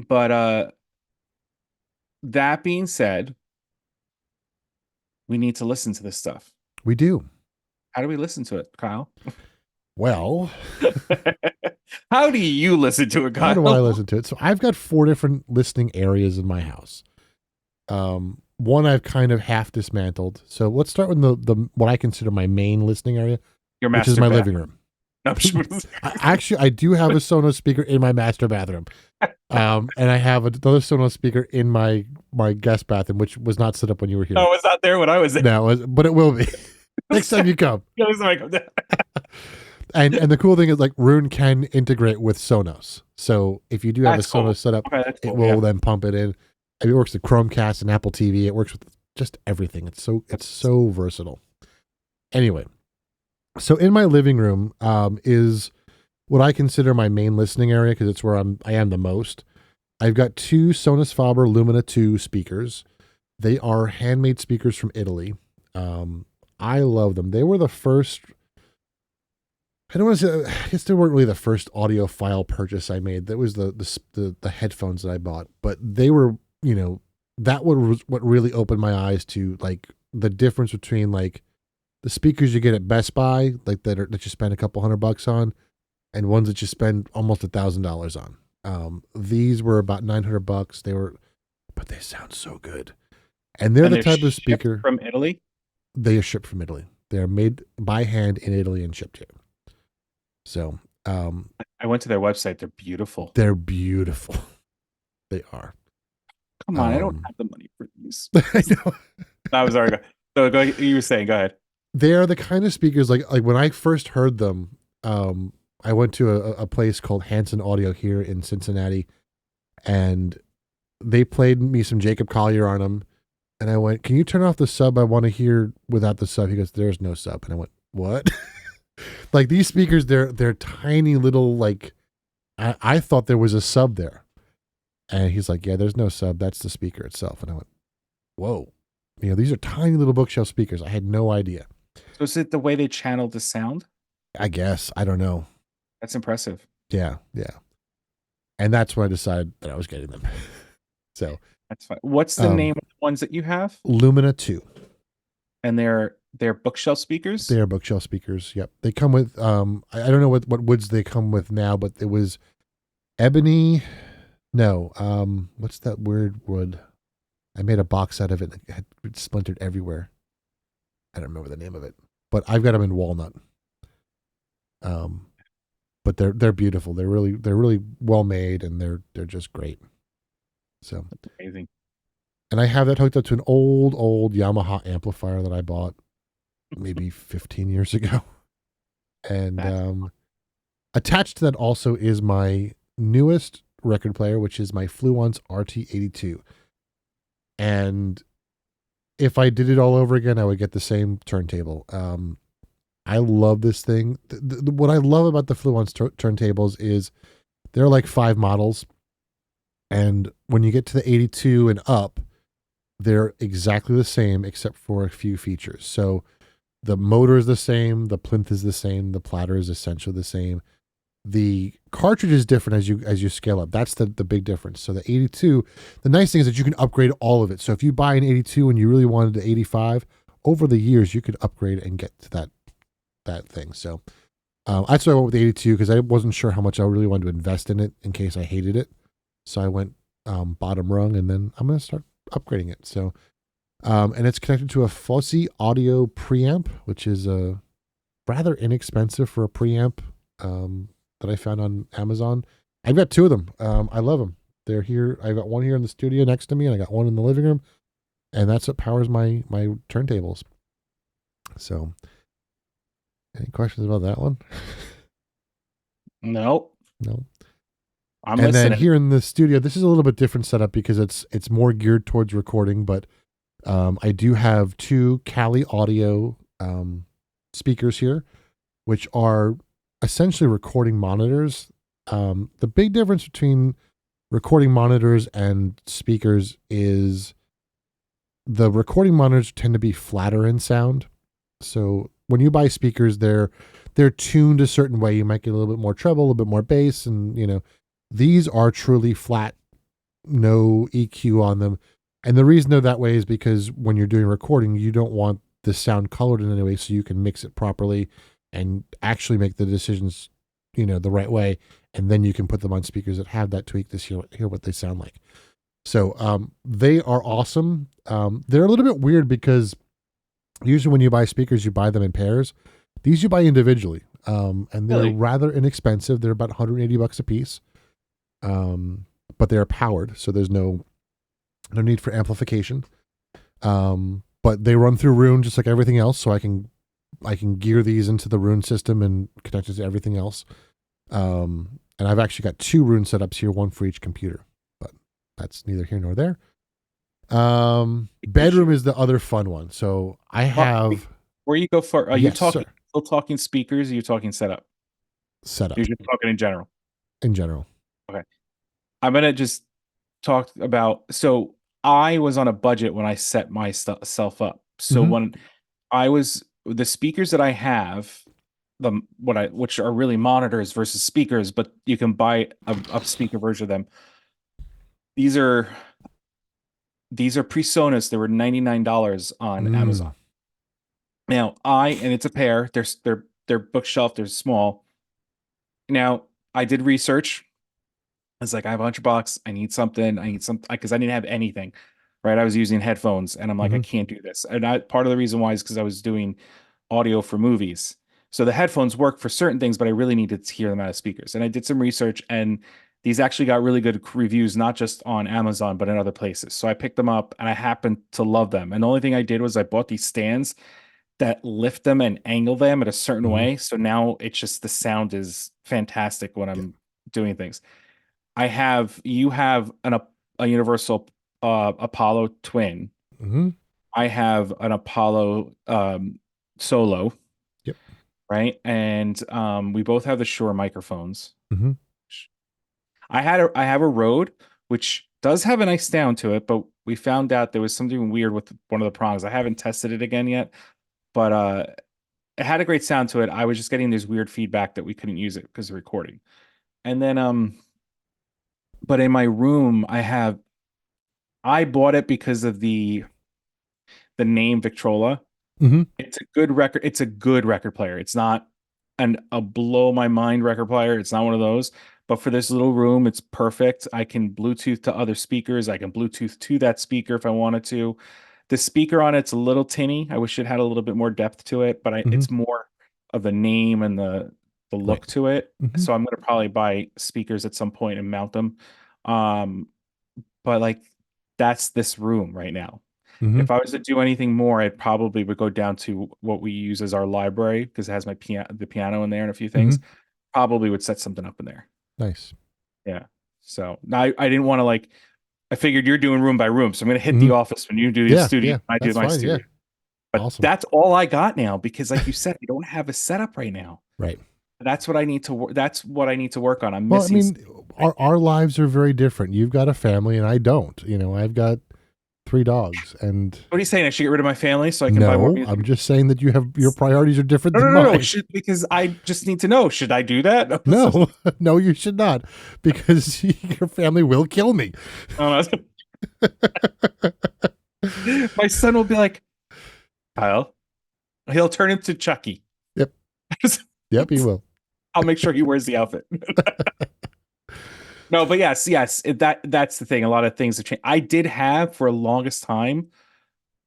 But that being said, we need to listen to this stuff. We do. How do we listen to it, Kyle? Well, how do you listen to it, Kyle? How do I listen to it? So I've got 4 different listening areas in my house. One I've kind of half dismantled. So let's start with the what I consider my main listening area, which is my living room. Actually, I do have a Sonos speaker in my master bathroom, and I have another Sonos speaker in my guest bathroom, which was not set up when you were here. Oh, it was not there when I was there. No, but it will be next time you come. And the cool thing is, like, Rune can integrate with Sonos. So if you do have a Sonos set up, it will then pump it in. It works with Chromecast and Apple TV. It works with just everything. It's so versatile. Anyway, so in my living room is what I consider my main listening area, because it's where I am the most. I've got 2 Sonos Faber Lumina 2 speakers. They are handmade speakers from Italy. I love them. They were the first. I don't want to say. I guess they weren't really the first audiophile purchase I made. That was the headphones that I bought, but they were, you know, that was what really opened my eyes to like the difference between like the speakers you get at Best Buy, like that you spend a couple $100 on, and ones that you spend almost $1,000 on. These were about $900. But they sound so good, and they're the type of speaker from Italy. They are shipped from Italy. They are made by hand in Italy and shipped here. So I went to their website. They're beautiful. They're beautiful. They are. Come on, I don't have the money for these. I know. I'm sorry. So go. You were saying, go ahead. They are the kind of speakers like when I first heard them. I went to a place called Hanson Audio here in Cincinnati, and they played me some Jacob Collier on them. And I went, "Can you turn off the sub? I want to hear without the sub." He goes, "There's no sub." And I went, "What?" Like these speakers, they're tiny little, like I thought there was a sub there. And he's like, yeah, there's no sub. That's the speaker itself. And I went, whoa. These are tiny little bookshelf speakers. I had no idea. So is it the way they channeled the sound? I guess. I don't know. That's impressive. Yeah. And that's when I decided that I was getting them. So That's fine. What's the name of the ones that you have? Lumina 2. And they're bookshelf speakers? They are bookshelf speakers. Yep. They come with I don't know what woods they come with now, but it was ebony. No. What's that weird wood? I made a box out of it and it had splintered everywhere. I don't remember the name of it. But I've got them in walnut. But they're beautiful. They're really well made, and they're just great. So That's amazing. And I have that hooked up to an old Yamaha amplifier that I bought maybe 15 years ago. And attached to that also is my newest record player, which is my Fluence RT82. And if I did it all over again, I would get the same turntable. I love this thing. What I love about the Fluence turntables is there are like 5 models. And when you get to the 82 and up, they're exactly the same except for a few features. So the motor is the same, the plinth is the same, the platter is essentially the same. The cartridge is different as you scale up. That's the big difference. So the 82, the nice thing is that you can upgrade all of it. So if you buy an 82 and you really wanted the 85, over the years you could upgrade and get to that thing. So that's why I went with the 82, because I wasn't sure how much I really wanted to invest in it in case I hated it. So I went bottom rung, and then I'm going to start upgrading it. So and it's connected to a Fosse audio preamp, which is rather inexpensive for a preamp that I found on Amazon. I've got 2 of them. I love them. They're here. I got one here in the studio next to me, and I got one in the living room, and that's what powers my turntables. So, any questions about that one? No. I'm and listening. then here in the studio, this is a little bit different setup because it's more geared towards recording, but I do have 2 Cali Audio speakers here, which are essentially recording monitors. The big difference between recording monitors and speakers is the recording monitors tend to be flatter in sound. So when you buy speakers, they're tuned a certain way. You might get a little bit more treble, a little bit more bass, and these are truly flat, no EQ on them. And the reason they're that way is because when you're doing recording, you don't want the sound colored in any way, so you can mix it properly and actually make the decisions, the right way. And then you can put them on speakers that have that tweak to hear what they sound like. So they are awesome. They're a little bit weird because usually when you buy speakers, you buy them in pairs. These you buy individually. And they're Really? rather inexpensive. They're about $180 a piece. But they're powered, so there's no need for amplification. But they run through Roon just like everything else, so I can gear these into the Roon system and connect it to everything else. And I've actually got 2 Roon setups here, one for each computer, but that's neither here nor there. Bedroom is the other fun one. So I have. Where you go for? Are you Yes, talking? sir. Still talking speakers? Or are you talking setup? Setup You're just talking in general. in general. I'm gonna just talk about. So I was on a budget when I set myself up. So Mhm. when the speakers that I have, which are really monitors versus speakers, but you can buy a speaker version of them. These are PreSonus. They were $99 on Amazon. Now and it's a pair. They're bookshelf. They're small. Now I did research. It's like I have $100. I need something. Because I didn't have anything, right? I was using headphones, and I'm like, I can't do this. And part of the reason why is because I was doing audio for movies. So the headphones work for certain things, but I really needed to hear them out of speakers. And I did some research, and these actually got really good reviews, not just on Amazon, but in other places. So I picked them up, and I happened to love them. And the only thing I did was I bought these stands that lift them and angle them at a certain way. So now it's just the sound is fantastic when I'm doing things. You have a Universal Apollo Twin. I have an Apollo Solo. Yep. Right, and we both have the Shure microphones. Mm-hmm. I have a Rode, which does have a nice sound to it, but we found out there was something weird with one of the prongs. I haven't tested it again yet, but it had a great sound to it. I was just getting this weird feedback that we couldn't use it because of recording. And then but in my room I bought it because of the name Victrola. Mm-hmm. It's a good record. It's a good record player. It's not a blow my mind record player. It's not one of those. But for this little room, it's perfect. I can Bluetooth to other speakers. I can Bluetooth to that speaker if I wanted to. The speaker on it's a little tinny. I wish it had a little bit more depth to it, but Mm-hmm. it's more of the name and the look Right. to it. Mm-hmm. So I'm gonna probably buy speakers at some point and mount them. But like that's this room right now. Mm-hmm. If I was to do anything more, I probably would go down to what we use as our library because it has the piano in there and a few things. Probably would set something up in there. Nice. Yeah. So now I didn't want to like. I figured you're doing room by room, so I'm going to hit Mhm. the office when you do your Yeah, studio. yeah, I do that's my fine, studio. yeah. But Awesome. that's all I got now because, like you said, I don't have a setup right now. Right. That's what I need to. That's what I need to work on. I'm Well, I missing. mean, our lives are very different. You've got a family, and I don't. You know, I've got 3 dogs, and What are you saying? I should get rid of my family so I can buy more no, music? I'm just saying that your priorities are different than No. mine. Because I just need to know. Should I do that? No, no, you should not, because your family will kill me. Oh, no. My son will be like, Kyle. He'll turn into Chucky. Yep. Yep, he will. I'll make sure he wears the outfit. No, but yes, that's the thing. A lot of things have changed. I did have for the longest time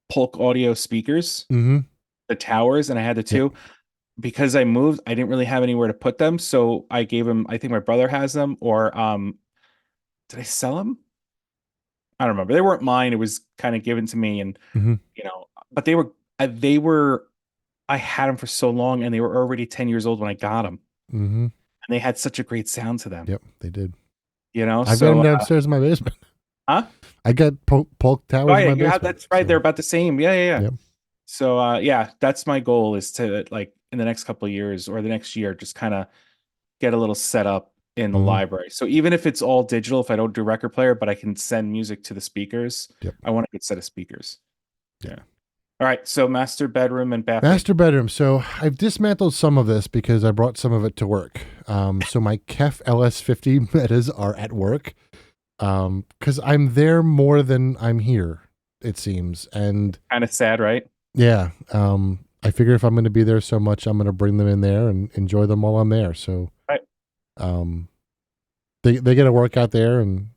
Polk audio speakers, Mm-hmm. the towers, and I had the two. Because I moved, I didn't really have anywhere to put them, so I gave them. I think my brother has them, or did I sell them? I don't remember. They weren't mine. It was kind of given to me, and Mm-hmm. but they were. I had them for so long, and they were already 10 years old when I got them, Mm-hmm. and they had such a great sound to them. Yep, they did. I've got them downstairs in my basement. Huh? I got Polk towers Oh in yeah, my basement. that's right. So, They're about the same. Yeah. Yep. So yeah, that's my goal is to like in the next couple of years or the next year, just kind of get a little setup in the Mhm. library. So even if it's all digital, if I don't do record player, but I can send music to the speakers, Yep. I want a good set of speakers. Yeah. All right. So master bedroom and bathroom. Master bedroom. So I've dismantled some of this because I brought some of it to work. So my Kef LS50 metas are at work because I'm there more than I'm here, it seems. And Kind of sad, right? yeah, I figure if I'm going to be there so much, I'm going to bring them in there and enjoy them while I'm there. So Right. they get a workout there, and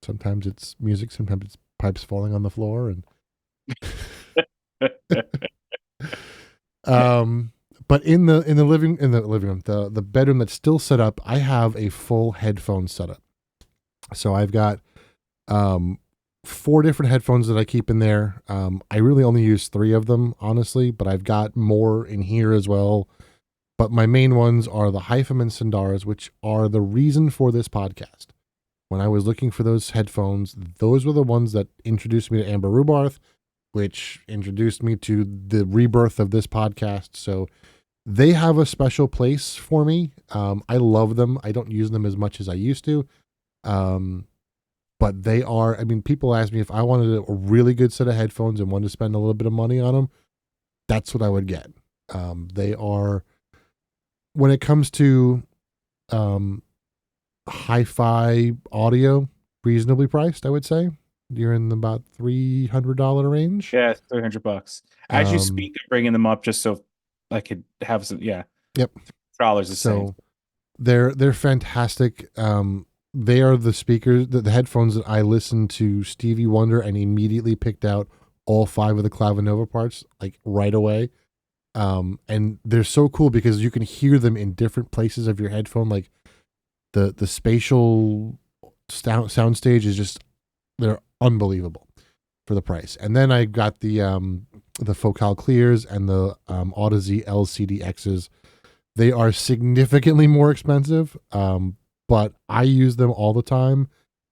sometimes it's music, sometimes it's pipes falling on the floor, and but in the living room, the bedroom that's still set up, I have a full headphone setup. So I've got 4 different headphones that I keep in there. I really only use 3 of them, honestly, but I've got more in here as well. But my main ones are the Hyphem and Sandaras, which are the reason for this podcast. When I was looking for those headphones, those were the ones that introduced me to Amber Rubarth, which introduced me to the rebirth of this podcast. So they have a special place for me. I love them. I don't use them as much as I used to. But they are, I mean, people ask me if I wanted a really good set of headphones and wanted to spend a little bit of money on them. That's what I would get. They are, when it comes to hi-fi audio, reasonably priced, I would say. You're in about $300 range. Yeah, it's $300. As you speak, I'm bringing them up just so I could have some. Yeah. Yep. $3 is So they're fantastic. They are the speakers, the headphones that I listened to Stevie Wonder and immediately picked out all 5 of the Clavinova parts like right away. And they're so cool because you can hear them in different places of your headphone. Like the spatial soundstage is just, they're unbelievable for the price. And then I got the Focal Clears and the Audeze LCD-Xs. They are significantly more expensive, but I use them all the time.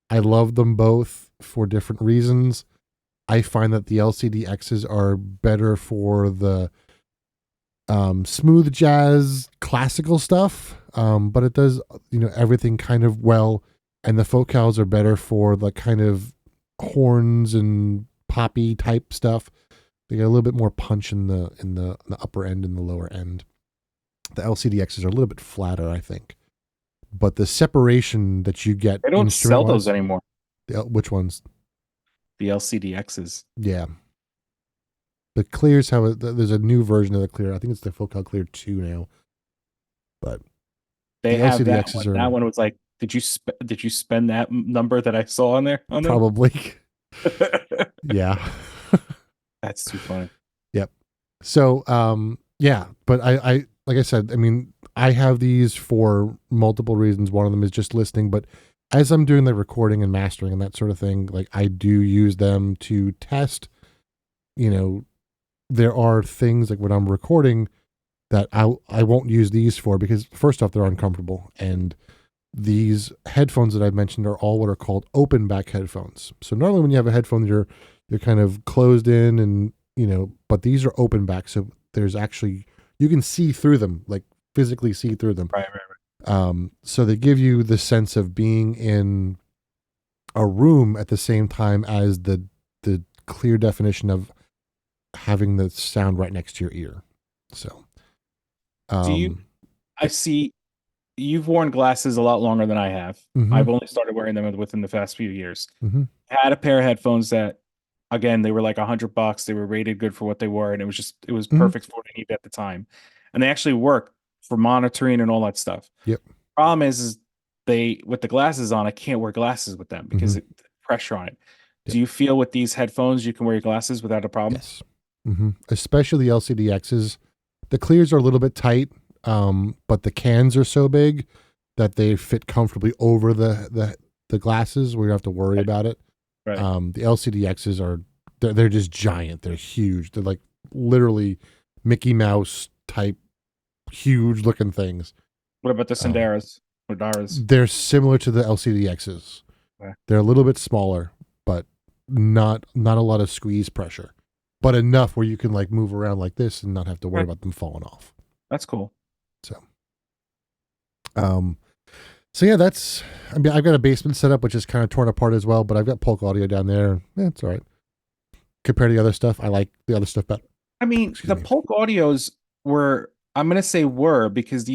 I love them both for different reasons. I find that the LCD-Xs are better for the smooth jazz classical stuff, but it does everything kind of well and the focals are better for the kind of horns and poppy type stuff. They get a little bit more punch in the upper end and the lower end. The LCDXs are a little bit flatter, I think, but the separation that you get, They don't sell those anymore. Which ones? The LCDXs. Yeah. The clears have there's a new version of the clear. I think it's the Focal Clear 2 now. But they the have that LCDXs one. That one was like, did you spend that number that I saw on there? Probably. Yeah. That's too funny. Yep. So, yeah, but I like I said, I mean, I have these for multiple reasons. One of them is just listening, but as I'm doing the recording and mastering and that sort of thing, like I do use them to test, there are things like when I'm recording that I won't use these for because first off, they're uncomfortable. And these headphones that I've mentioned are all what are called open back headphones. So normally when you have a headphone, you're kind of closed in and, but these are open back. So there's actually, you can see through them, like physically see through them. Right. So they give you the sense of being in a room at the same time as the clear definition of having the sound right next to your ear. So, I see you've worn glasses a lot longer than I have. Mm-hmm. I've only started wearing them within the past few years. Mm-hmm. I had a pair of headphones that, again, they were like $100. They were rated good for what they were, and it was Mm-hmm. perfect for what I needed at the time. And they actually work for monitoring and all that stuff. Yep. Problem is they, with the glasses on, I can't wear glasses with them because Mm-hmm. the pressure on it. Yep. Do you feel with these headphones you can wear your glasses without a problem? Yes. Mm-hmm. Especially the LCDXs. The clears are a little bit tight, but the cans are so big that they fit comfortably over the glasses where you don't have to worry about it. Right. The LCDXs are they're just giant. They're huge. They're like literally Mickey Mouse type huge looking things. What about the Sandaras or Daras? They're similar to the LCDXs. Okay. They're a little bit smaller, but not a lot of squeeze pressure, but enough where you can like move around like this and not have to worry about them falling off. That's cool. So yeah, I've got a basement setup, which is kind of torn apart as well, but I've got Polk audio down there. It's all right. Compared to the other stuff, I like the other stuff better. I mean, the Polk audios I'm going to say because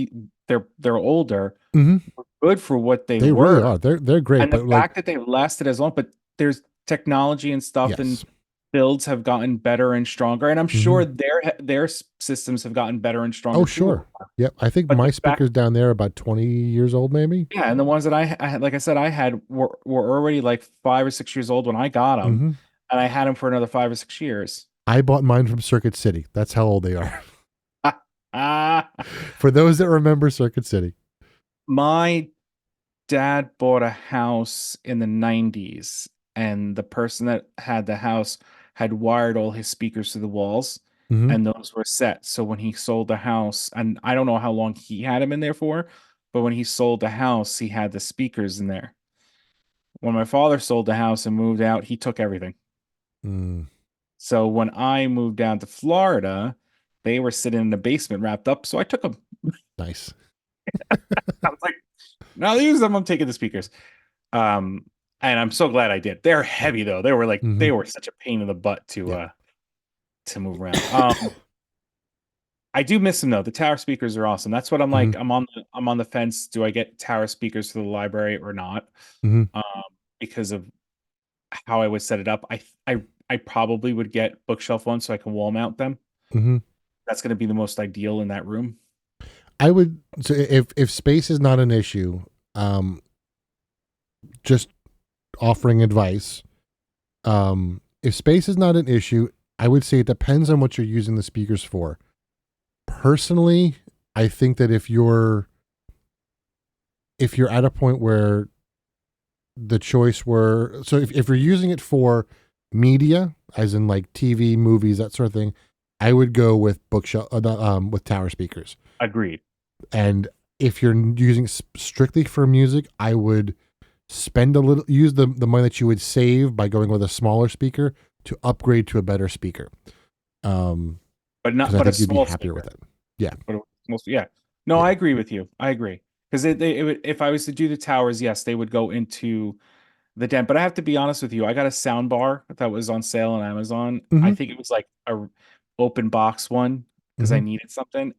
they're older, mm-hmm. were good for what they were. Really are. They're great. And the fact that they've lasted as long, but there's technology and stuff yes. and builds have gotten better and stronger. And I'm mm-hmm. sure their systems have gotten better and stronger. Oh, sure. Yep. I think my speakers down there are about 20 years old, maybe. Yeah. And the ones that I had, like I said, I had were already like 5 or 6 years old when I got them. Mm-hmm. And I had them for another 5 or 6 years. I bought mine from Circuit City. That's how old they are. For those that remember Circuit City. My dad bought a house in the 90s, and the person that had the house had wired all his speakers to the walls, mm-hmm. and those were set. So when he sold the house, and I don't know how long he had them in there for, but when he sold the house, he had the speakers in there. When my father sold the house and moved out, he took everything. Mm. So when I moved down to Florida, they were sitting in the basement wrapped up. So I took them. Nice. I was like, no, I'll use them. I'm taking the speakers. And I'm so glad I did. They're heavy though. They were like, mm-hmm. they were such a pain in the butt to move around. I do miss them though. The tower speakers are awesome. That's what I'm like. Mm-hmm. I'm on the fence. Do I get tower speakers for the library or not? Mm-hmm. Because of how I would set it up. I probably would get bookshelf ones so I can wall mount them. Mm-hmm. That's going to be the most ideal in that room. I would. So if space is not an issue, just offering advice. If space is not an issue, I would say it depends on what you're using the speakers for. Personally, I think that if you're at a point where the choice were, so if you're using it for media, as in like TV, movies, that sort of thing, I would go with bookshelf, with tower speakers. Agreed. And if you're using strictly for music, I would use the money that you would save by going with a smaller speaker to upgrade to a better speaker. But I think you'd be happier with it. Yeah. Yeah. No, I agree with you. I agree. Because if I was to do the towers, yes, they would go into the den. But I have to be honest with you, I got a sound bar that was on sale on Amazon. I Mm-hmm. think it was like a open box one because I Mm-hmm. needed something,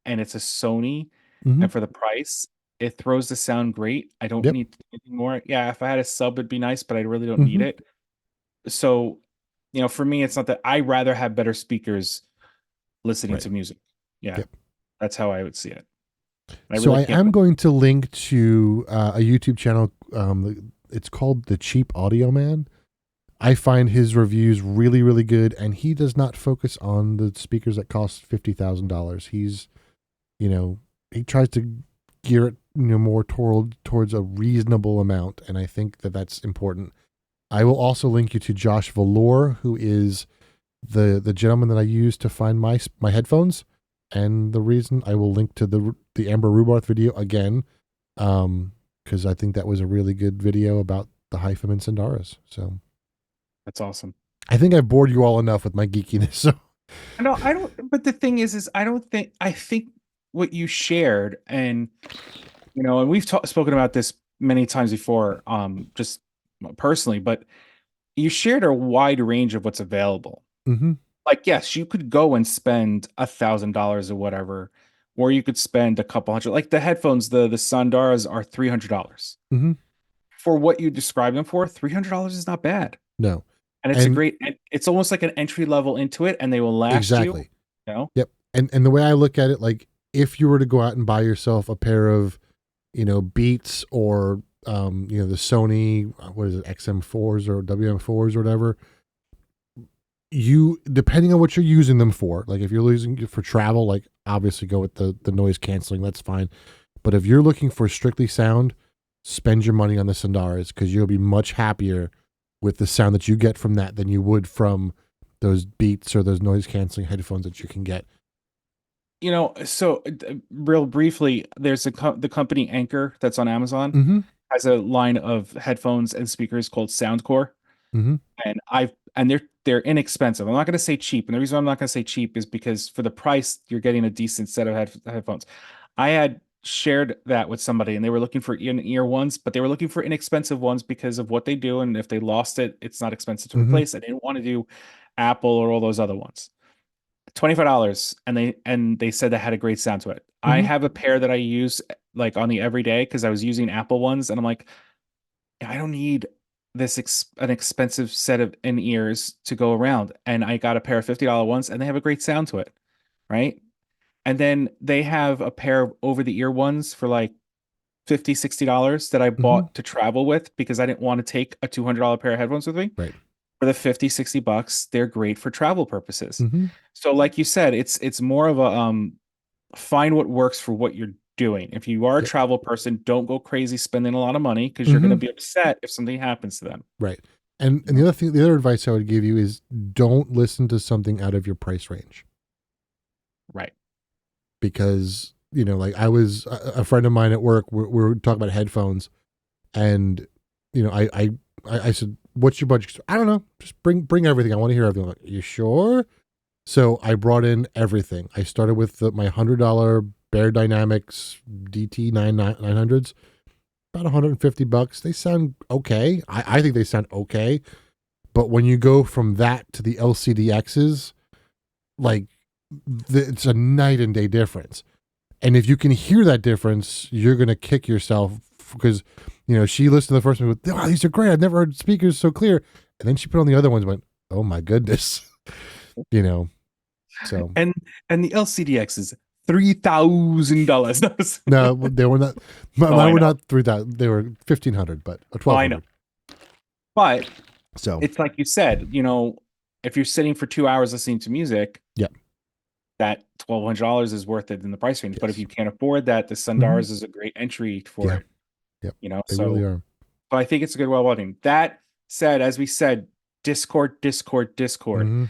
and it's a Sony, Mm-hmm. and for the price, it throws the sound great. I don't Yep. need anything more. Yeah, if I had a sub, it'd be nice, but I really don't need Mm-hmm. it. So, for me, it's not that I rather have better speakers listening Right. to music. Yeah, Yep. that's how I would see it. I So really I can't. am going to link to a YouTube channel. It's called The Cheap Audio Man. I find his reviews really, really good, and he does not focus on the speakers that cost $50,000. He's, he tries to gear it, more towards a reasonable amount, and I think that that's important. I will also link you to Josh Valor, who is the gentleman that I use to find my headphones, and the reason I will link to the Amber Rubarth video again, because I think that was a really good video about the Hyphem and Sandaras. So That's awesome. I think I've bored you all enough with my geekiness. So No, I don't. But the thing is I don't think. I think what you shared, and and we've spoken about this many times before, just personally, but you shared a wide range of what's available. mm-hmm. Like, yes, you could go and spend $1,000 or whatever, or you could spend a couple hundred. Like the headphones, the Sandaras are $300 Mm-hmm. for what you describe them for. $300 is not bad, No, and it's a and great. It's almost like an entry level into it, and they will last you. exactly. You Yep. And the way I look at it, like if you were to go out and buy yourself a pair of, Beats or the Sony, what is it, XM4s or WM4s or whatever, you, depending on what you're using them for, like if you're using it for travel, like obviously go with the noise canceling, that's fine. But if you're looking for strictly sound, spend your money on the Sandaras, because you'll be much happier with the sound that you get from that than you would from those Beats or those noise canceling headphones that you can get. So real briefly, there's the company Anchor that's on Amazon Mm-hmm. has a line of headphones and speakers called Soundcore, Mm-hmm. and they're inexpensive. I'm not going to say cheap, and the reason I'm not going to say cheap is because for the price, you're getting a decent set of headphones. I had shared that with somebody, and they were looking for in-ear ones, but they were looking for inexpensive ones because of what they do, and if they lost it, it's not expensive to Mm-hmm. replace. I didn't want to do Apple or all those other ones. $25, and they said that had a great sound to it. I Mm-hmm. have a pair that I use like on the everyday because I was using Apple ones, and I'm like, I don't need an expensive set of in-ears to go around. And I got a pair of $50 ones, and they have a great sound to it, right? And then they have a pair of over-the-ear ones for like $50, $60 that I Mm-hmm. bought to travel with because I didn't want to take a $200 pair of headphones with me. Right. For the 50, $60, they're great for travel purposes. Mm-hmm. So like you said, it's more of a find what works for what you're doing. If you are a Yep. travel person, don't go crazy spending a lot of money because you're going to Mm-hmm. be upset if something happens to them. Right. And the other advice I would give you is don't listen to something out of your price range. Right. Because, like I was a friend of mine at work, we were talking about headphones, and, I said, what's your budget? I don't know. Just bring everything. I want to hear everything. I'm like, you sure? So I brought in everything. I started with my $100 Bear Dynamics DT 900s, about $150. They sound okay. I think they sound okay. But when you go from that to the LCDXs, like it's a night and day difference. And if you can hear that difference, you're going to kick yourself because, she listened to the first one with, oh, these are great. I've never heard speakers so clear. And then she put on the other ones and went, oh my goodness, so. And the LCDX is $3,000. No, they were not, mine were not 3,000. They were 1,500, but or 1,200. I know. But so it's like you said, if you're sitting for 2 hours listening to music, yep, that $1,200 is worth it in the price range. Yes. But if you can't afford that, the Sundaras is a great entry for it. Yep. They So really are. but I think it's a good well-butting. That said, as we said, Discord. Mm-hmm.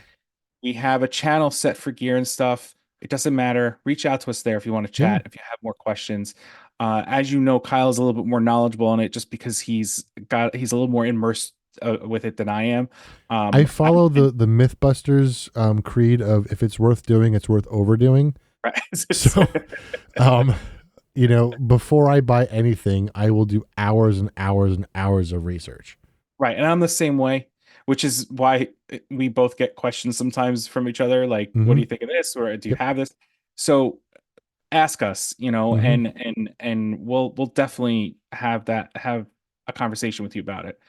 We have a channel set for gear and stuff. It doesn't matter. Reach out to us there if you want to chat, if you have more questions. As you know, Kyle is a little bit more knowledgeable on it just because he's a little more immersed with it than I am. I follow the Mythbusters creed of if it's worth doing, it's worth overdoing. Right. So you know, before I buy anything, I will do hours and hours and hours of research. Right. And I'm the same way, which is why we both get questions sometimes from each other, like, what do you think of this? Or do you Yep. have this? So ask us, you know, and we'll definitely have a conversation with you about it.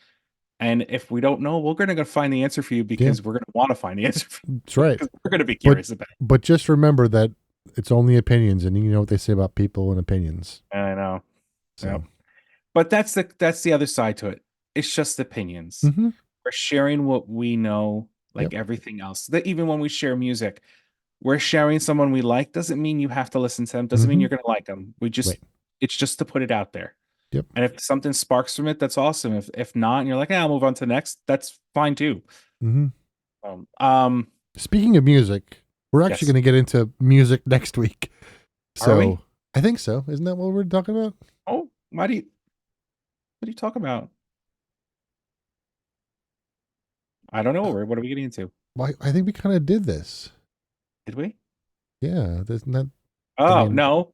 And if we don't know, we're gonna go find the answer for you because we're gonna want to find the answer for you. That's right. Because we're gonna be curious about it. But just remember that it's only opinions, and you know what they say about people and opinions. I know. So. Yep. But that's the other side to it. It's just opinions. Mm-hmm. We're sharing what we know, like Yep. everything else. That even when we share music, we're sharing someone we like. Doesn't mean you have to listen to them. Doesn't mean you're gonna like them. It's just to put it out there. Yep. And if something sparks from it, that's awesome. If not, and you're like, I'll move on to the next, that's fine too. Mm-hmm. Speaking of music, we're actually going to get into music next week. So Are we? I think so. Isn't that what we're talking about? Oh, what do you talk about? I don't know. What are we getting into? Well, I think we kind of did this. Did we? Yeah, isn't that? Oh, no,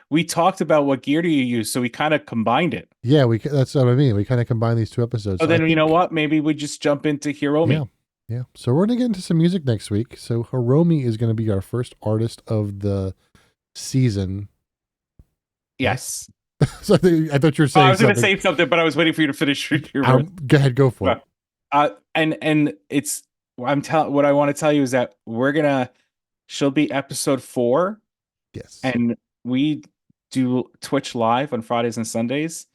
we talked about what gear do you use, so we kind of combined it. Yeah, that's what I mean. We kind of combined these two episodes. So then you know what? Maybe we just jump into Hiromi. Yeah. So we're gonna get into some music next week. So Hiromi is gonna be our first artist of the season. Yes. So I thought you were saying. I was going to say something, but I was waiting for you to finish your words. Go ahead, go for it. And it's what I want to tell you is that she'll be episode 4. Yes. And we do Twitch live on Fridays and Sundays.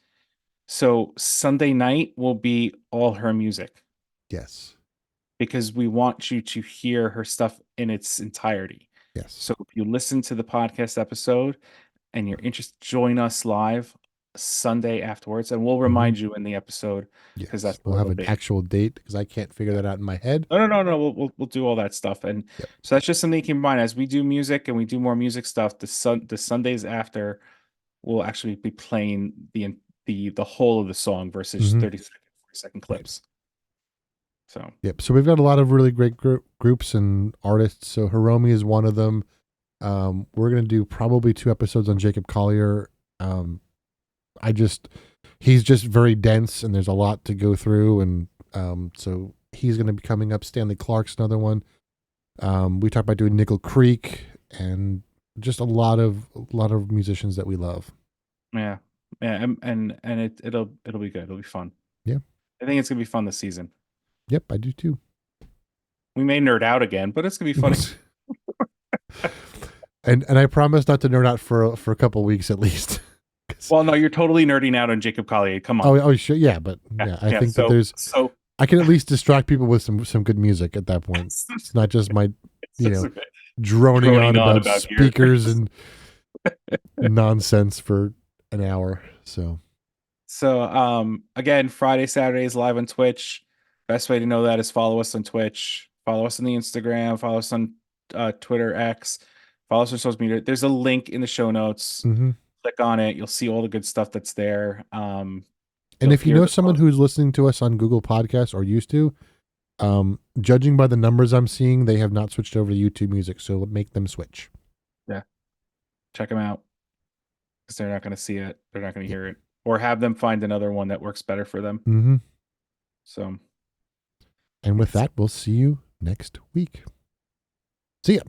So Sunday night will be all her music. Yes. Because we want you to hear her stuff in its entirety. Yes. So if you listen to the podcast episode and you're interested, join us live Sunday afterwards, and we'll remind you in the episode because we'll have an actual date because I can't figure that out in my head. No. We'll do all that stuff, and so that's just something to keep in mind as we do music and we do more music stuff. The Sundays after, we'll actually be playing the whole of the song versus 30-second, 40-second clips. So so we've got a lot of really great groups and artists. So Hiromi is one of them. We're gonna do probably 2 episodes on Jacob Collier. He's just very dense, and there's a lot to go through, and so he's gonna be coming up. Stanley Clark's another one. We talked about doing Nickel Creek, and just a lot of musicians that we love. Yeah, and it'll be good. It'll be fun. Yeah, I think it's gonna be fun this season. Yep, I do too. We may nerd out again, but it's gonna be funny. and I promise not to nerd out for a couple weeks at least. Well, no, you're totally nerding out on Jacob Collier. Come on. Oh, sure, yeah, but I think that there's. So I can at least distract people with some good music at that point. It's not just my, droning on about speakers and nonsense for an hour. So again, Friday, Saturdays live on Twitch. Best way to know that is follow us on Twitch, follow us on the Instagram, follow us on Twitter, X, follow us on social media. There's a link in the show notes. Click on it. You'll see all the good stuff that's there. And if you know someone who's listening to us on Google Podcasts or used to, judging by the numbers I'm seeing, they have not switched over to YouTube Music. So make them switch. Yeah. Check them out. Because they're not going to see it. They're not going to hear it. Or have them find another one that works better for them. So. And with that, we'll see you next week. See ya.